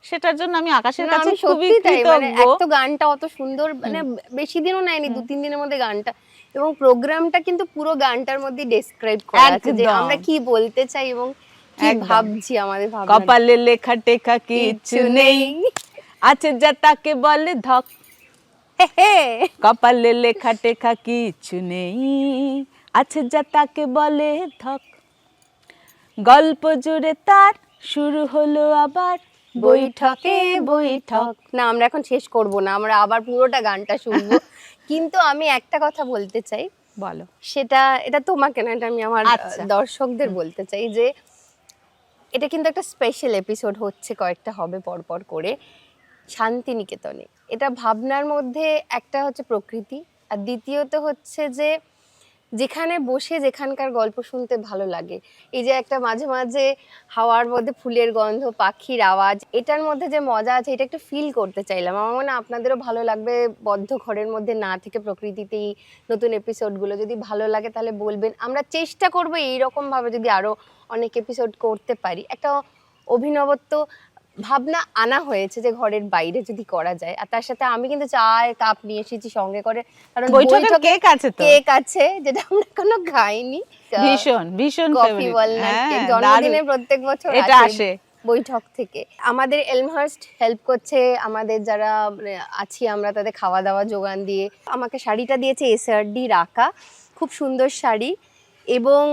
সেটার জন্য আমি আকাশের কাছে খুবই কৃতজ্ঞ। এত গানটা অত সুন্দর, মানে বেশি দিনও নেয়নি, 2-3 দিনের মধ্যে গানটা এবং প্রোগ্রামটা কিন্তু পুরো গানটার মধ্যে ডেসক্রাইব করা আছে যে একদম। আমরা কি বলতে চাই এবং কি একদম। ভাবছি আমাদের ভাবনা কপালে লেখা টেখা কিছু নেই, আছে যা তাকে বলে ধক। কপালে লেখা টেখা কিছু নেই, আছে যা তাকে বলে ধক। গল্প জুড়ে তার শুরু হলো আবার বৈঠকে বৈঠক। না আমরা এখন শেষ করব না, আমরা আবার পুরোটা গানটা শুনবো। কিন্তু আমি একটা কথা বলতে চাই, বলো। এটা তোমাকে না, এটা আমি আমার আচ্ছা। দর্শকদের বলতে চাই যে এটা কিন্তু একটা স্পেশাল এপিসোড হচ্ছে, কয়েকটা হবে পরপর করে শান্তিনিকেতনে। এটা ভাবনার মধ্যে একটা হচ্ছে প্রকৃতি, আর দ্বিতীয়ত হচ্ছে যে যেখানে বসে যেখানকার গল্প শুনতে ভালো লাগে, এই যে একটা মাঝে মাঝে হাওয়ার মধ্যে ফুলের গন্ধ, পাখির আওয়াজ, এটার মধ্যে যে মজা আছে এটা একটু ফিল করতে চাইলাম। আমার মনে হয় আপনাদেরও ভালো লাগবে বদ্ধ ঘরের মধ্যে না থেকে প্রকৃতিতেই নতুন এপিসোডগুলো যদি ভালো লাগে তাহলে বলবেন। আমরা চেষ্টা করবো এইরকম ভাবে যদি আরো অনেক এপিসোড করতে পারি। একটা অভিনবত্ব ভাবনা আনা হয়েছে যে ঘরের বাইরে যদি করা যায়। আর তার সাথে আমি কিন্তু চায়ের কাপ নিয়ে এসেছি সঙ্গে করে, কারণ বৈঠকের কেক আছে তো। কেক আছে যেটা আমরা এখনো খাইনি। ভীষণ ভীষণ কফি favorite। ওয়ালনাট হ্যাঁ, কেক জন্মদিনে দারুণ। প্রত্যেক বছর এটা আসে। বৈঠক থেকে। আমাদের এলমহার্স্ট হেল্প করছে, আমাদের যারা আছি আমরা তাদের খাওয়া দাওয়া যোগান দিয়ে। আমাকে শাড়িটা দিয়েছে এসআরডি রাকা, খুব সুন্দর শাড়ি। এবং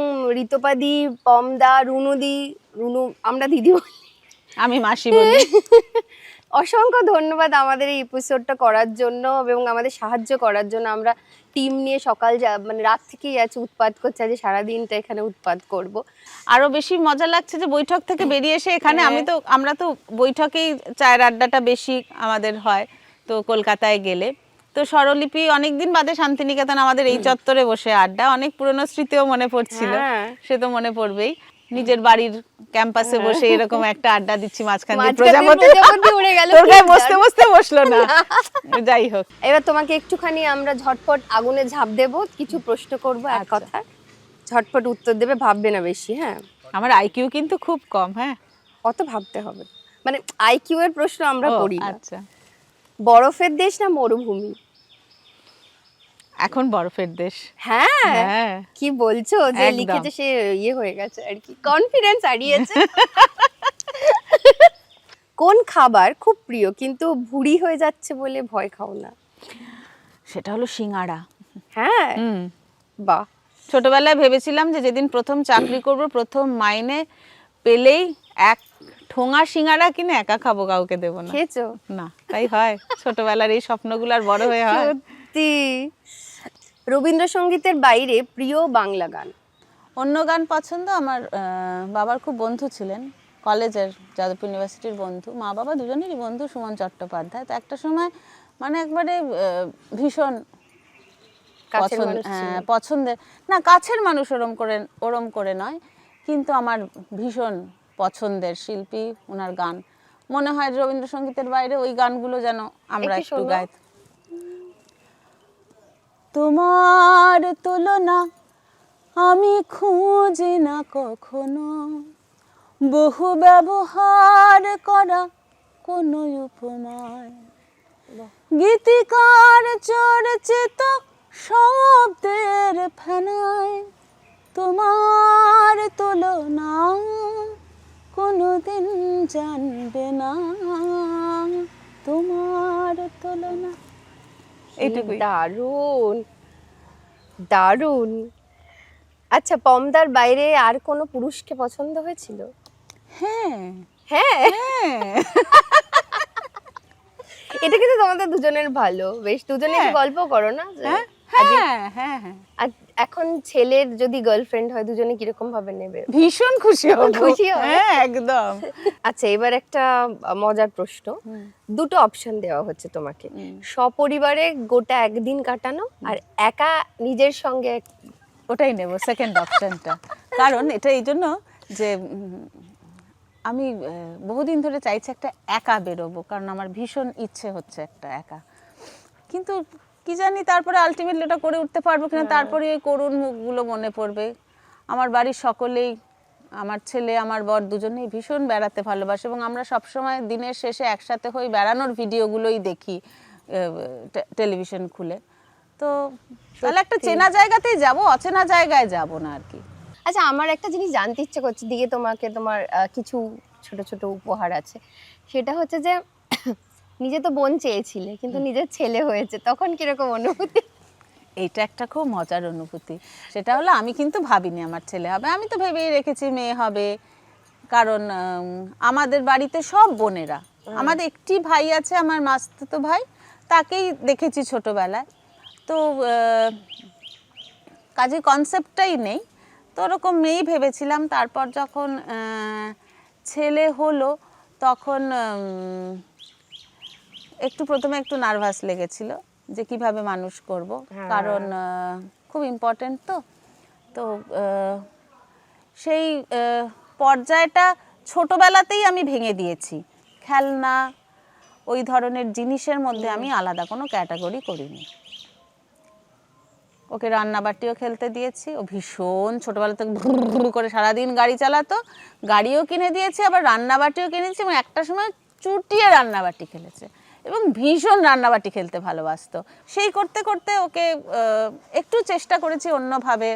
ঋতপাদি, পমদা, রুনু আমরা দিদি বলি, আমি মাসি বলি। অসংখ্য ধন্যবাদ আমাদের এই এপিসোডটা করার জন্য এবং আমাদের সাহায্য করার জন্য। আমরা টিম নিয়ে মানে রাত থেকেই আছে, উৎপাত করছে, যে সারাদিনটা এখানে উৎপাত করব। আরো বেশি মজা লাগছে যে বৈঠক থেকে বেরিয়ে এসে এখানে আমরা তো বৈঠকেই চায়ের আড্ডাটা বেশি আমাদের হয় তো কলকাতায় গেলে। তো স্বরলিপি অনেকদিন বাদে শান্তিনিকেতন আমাদের এই চত্বরে বসে আড্ডা, অনেক পুরনো স্মৃতিও মনে পড়ছিল। হ্যাঁ। সে তো মনে পড়বেই, নিজের বাড়ির ক্যাম্পাসে বসে এরকম একটা আড্ডা দিচ্ছি, মাঝখান দিয়ে প্রজাপতি উড়ে গেল, তোর গায়ে বসতে বসতে বসলো না। যাই হোক, এবার তোমাকে একটুখানি আমরা ঝটপট আগুনে ঝাঁপ দেব, কিছু প্রশ্ন করব এক আচ্ছা। কথা, ঝটপট উত্তর দেবে, ভাববে না বেশি। হ্যাঁ, আমার আইকিউ কিন্তু খুব কম। হ্যাঁ, অত ভাবতে হবে, মানে আইকিউ এর প্রশ্ন আমরা ও, করি না। আচ্ছা। বরফের দেশ না মরুভূমি? এখন বরফের দেশ। হ্যাঁ, হ্যাঁ, কি বলছো, যে একদম। লিখেছে সে ইয়ে হয়ে গেছে আর কি, কনফিডেন্স হারিয়েছে। কোন খাবার খুব প্রিয় কিন্তু ভুঁড়ি হয়ে যাচ্ছে বলে ভয় খাও না? সেটা হলো সিঙ্গাড়া। হ্যাঁ, বাহ। ছোটবেলায় ভেবেছিলাম যে যেদিন প্রথম চাকরি করব, প্রথম মাইনে পেলেই এক ঠোঙা সিঙ্গাড়া কিনে একা খাবো, কাউকে দেবো না। খেয়েছো? না, তাই হয়। ছোটবেলার এই স্বপ্নগুলো আর বড় হয়ে হয়? সত্যি। রবীন্দ্রসঙ্গীতের বাইরে প্রিয় বাংলা গান? অন্য গান পছন্দ আমার, বাবার খুব বন্ধু ছিলেন কলেজের, যাদবপুর ইউনিভার্সিটির বন্ধু, মা বাবা দুজনেরই বন্ধু, সুমন চট্টোপাধ্যায়। তো একটা সময় মানে একবারে ভীষণ কাছের মানুষ ছিলেন? পছন্দের না, কাছের মানুষ ওরম করে নয়, কিন্তু আমার ভীষণ পছন্দের শিল্পী, ওনার গান। মনে হয় রবীন্দ্রসঙ্গীতের বাইরে ওই গানগুলো যেন আমরা একটু একটু শোনাও। গাই। তোমার তুলনা আমি খুঁজি না কখনো, বহু ব্যবহার করা কোনো উপমায়, গীতিকার চর্চিত শব্দের ফেনায়, তোমার তুলনা কোনোদিন জানবে না, তোমার তুলনা। এইটুকুই। দারুণ দারুণ। আচ্ছা, পমদার বাইরে আর কোনো পুরুষকে পছন্দ হয়েছিল? হ্যাঁ হ্যাঁ, হ্যাঁ, এটা কিন্তু তোমাদের দুজনের ভালো, বেশ দুজনে একটু গল্প করো না? হ্যাঁ, আজকে- হ্যাঁ, হ্যাঁ। আর এখন ছেলের যদি গার্লফ্রেন্ড হয় দুজনে কিরকম ভাবে নেবে? ভীষণ খুশি হব। খুশি হবে? হ্যাঁ, একদম। আচ্ছা, এবার একটা মজার প্রশ্ন। দুটো অপশন দেওয়া হচ্ছে তোমাকে, সপরিবারে গোটা একদিন কাটানো আর একা নিজের সঙ্গে। ওটাই নেব, সেকেন্ড অপশনটা। কারণ এটা এই জন্য যে আমি বহুদিন ধরে চাইছি একটা একা বেরোবো, কারণ আমার ভীষণ ইচ্ছে হচ্ছে একটা একা। কিন্তু কি জানি তারপরে আলটিমেটলি ওটা করে উঠতে পারবো কিনা, তারপরে ওই করুণ মুখগুলো মনে পড়বে। আমার বাড়ির সকলেই, আমার ছেলে আমার বর দুজনেই ভীষণ বেড়াতে ভালোবাসে এবং আমরা সবসময় দিনের শেষে একসাথে হই, বেড়ানোর ভিডিওগুলোই দেখি টেলিভিশন খুলে। তো তো তাহলে একটা চেনা জায়গাতেই যাব, অচেনা জায়গায় যাব না আর কি। আচ্ছা, আমার একটা জিনিস জানতে ইচ্ছে করছে, দিকে তোমাকে তোমার কিছু ছোট ছোট উপহার আছে, সেটা হচ্ছে যে নিজে তো বোন চেয়েছিলে কিন্তু নিজের ছেলে হয়েছে, তখন কিরকম অনুভূতি? এইটা একটা খুব মজার অনুভূতি। সেটা হলো আমি কিন্তু ভাবিনি আমার ছেলে হবে, আমি তো ভেবেই রেখেছি মেয়ে হবে। কারণ আমাদের বাড়িতে সব বোনেরা, আমাদের একটি ভাই আছে আমার মাস্তুতো ভাই, তাকেই দেখেছি ছোটবেলায়। তো কাজে কনসেপ্টটাই নেই, তো ওরকম মেয়েই ভেবেছিলাম। তারপর যখন ছেলে হলো তখন একটু প্রথমে একটু নার্ভাস লেগেছিল যে কিভাবে মানুষ করব, কারণ খুব ইম্পর্টেন্ট। তো সেই পর্যায়টা ছোটবেলাতেই আমি ভেঙে দিয়েছি। খেলনা ওই ধরনের জিনিসের মধ্যে আমি আলাদা কোনো ক্যাটাগরি করিনি। ওকে রান্নাবাটিও খেলতে দিয়েছি, ও ভীষণ ছোটোবেলা থেকে ভুর করে সারাদিন গাড়ি চালাতো, গাড়িও কিনে দিয়েছি, আবার রান্নাবাটিও কিনেছি, এবং একটা সময় চুটিয়ে রান্নাবাটি খেলেছে এবং ভীষণ রান্নাবাটি খেলতে ভালোবাসতো। সেই করতে করতে ওকে একটু চেষ্টা করেছি অন্যভাবে,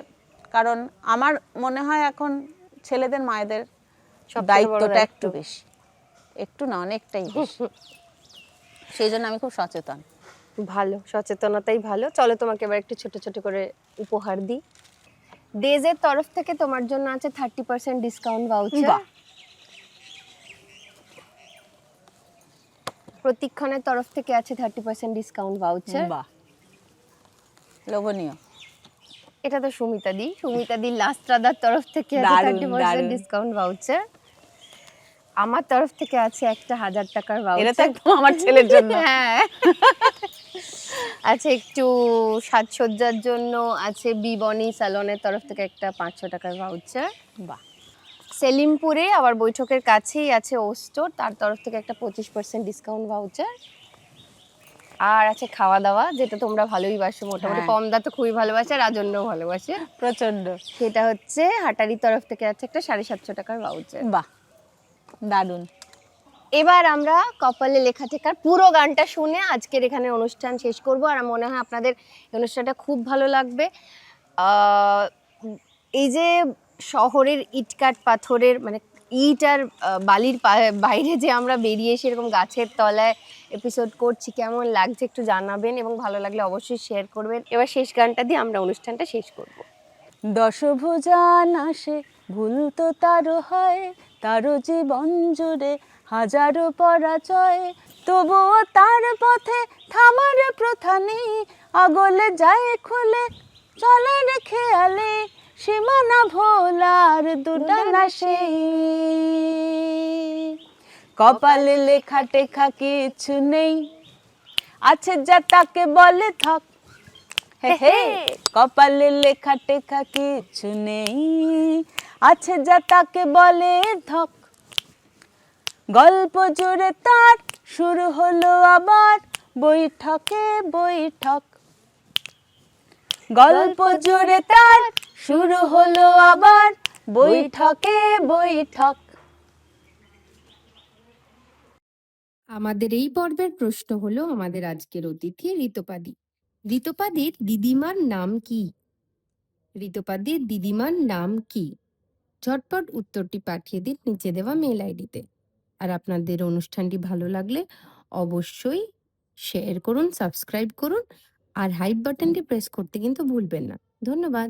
কারণ আমার মনে হয় এখন ছেলেদের মায়েদের দায়িত্বটা একটু বেশি, একটু না অনেকটাই বেশি, সেই জন্য আমি খুব সচেতন। ভালো, সচেতনতাই ভালো। চলো তোমাকে এবার একটু ছোট ছোট করে উপহার দিই। ডেজের তরফ থেকে তোমার জন্য আছে 30% ডিসকাউন্ট ভাউচার। বাহ। প্রতীক্ষণের তরফ থেকে আছে 30% ডিসকাউন্ট ভাউচার। বাহ, লোভনীয়। এটা তো সুমিতা দি লাস্ট্রাদার তরফ থেকে আছে দারুণ, 30% দারুণ। Discount voucher. আমার তরফ থেকে আছে একটা 1000 টাকার এটা তো ভাউচার। একদম আমার ছেলের জন্য। হ্যাঁ। আছে একটু সাজসজ্জার জন্য আছে বিবনি স্যালনের তরফ থেকে একটা 500 টাকার ভাউচার। বাহ। সেলিমপুরে আবার বৈঠকের কাছেই আছে ওস্টোর, তার তরফ থেকে একটা 25% ডিসকাউন্ট ভাউচার। আর আছে খাওয়া দাওয়া, যেটা তোমরা ভালোই বাসো, মোটামুটি হ্যাঁ। কম দা তো খুবই ভালোবাসে, রাজন্যও ভালোবাসে, প্রচন্ড। সেটা হচ্ছে হাটারির তরফ থেকে আছে একটা 750 টাকার ভাউচার। বাহ, দারুণ। এবার আমরা কপালে লেখা টেকার পুরো গানটা শুনে আজকের এখানে অনুষ্ঠান শেষ করব। আর আমার মনে হয় আপনাদের এই অনুষ্ঠানটা খুব ভালো লাগবে। এই যে শহরের ইটকাট পাথরের মানে ইট আর বালির বাইরে যে আমরা বেরিয়ে এসে এরকম গাছের তলায় এপিসোড করছি, কেমন লাগছে একটু জানাবেন, এবং ভালো লাগলে অবশ্যই শেয়ার করবেন। এবার শেষ গানটা দিয়ে আমরা অনুষ্ঠানটা শেষ করব। দশভুজান আসে, ভুল তো তারও হয়, তারও জীবন জুড়ে হাজারো পরাজয়, তবুও তার পথে থামার প্রথা নেই, আগলে যায় খুলে চলার খেয়ালে, সীমানা ভোলার দুডানা সেই, কপালে লেখা টেখা কিছু নেই, আছে যা তাকে বলে থক। হে হে, কপালে লেখা টেখা কিছু নেই, আছে যা তাকে বলে ধক। গল্প জুড়ে তার শুরু হলো আবার বৈঠকে বৈঠক, গল্প জুড়ে তার শুরু হলো আবার বৈঠকে বৈঠক। আমাদের এই পর্বের প্রশ্ন হলো আমাদের আজকের অতিথি ঋতপাদি। ঋতপাদির দিদিমার নাম কি? ঋতপাদির দিদিমার নাম কি? ঝটপট উত্তরটি পাঠিয়ে দিন নিচে দেওয়া মেল আইডিতে। আর আপনাদের অনুষ্ঠানটি ভালো লাগলে অবশ্যই শেয়ার করুন, সাবস্ক্রাইব করুন, আর হাইপ বাটনটি প্রেস করতে কিন্তু ভুলবেন না। ধন্যবাদ।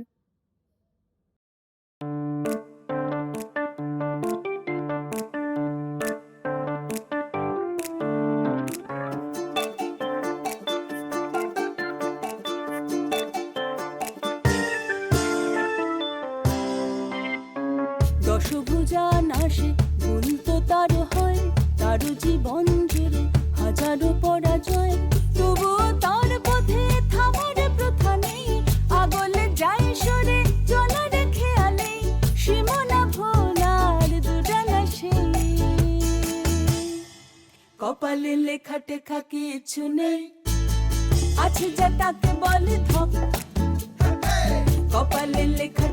দশভুজান আসে, ভুল তো তার হয়, তারও জীবন জুড়ে হাজারো পরাজয়, তবুও তার পথে থামার প্রথা নেই, আগলে যায় সরে চলার খেয়ালে, সীমানা ভোলার দুডানা সেই, কপালে লেখা টেখা কিছু নেই, আছে যা তাকে বলে ধক। কপালে লেখা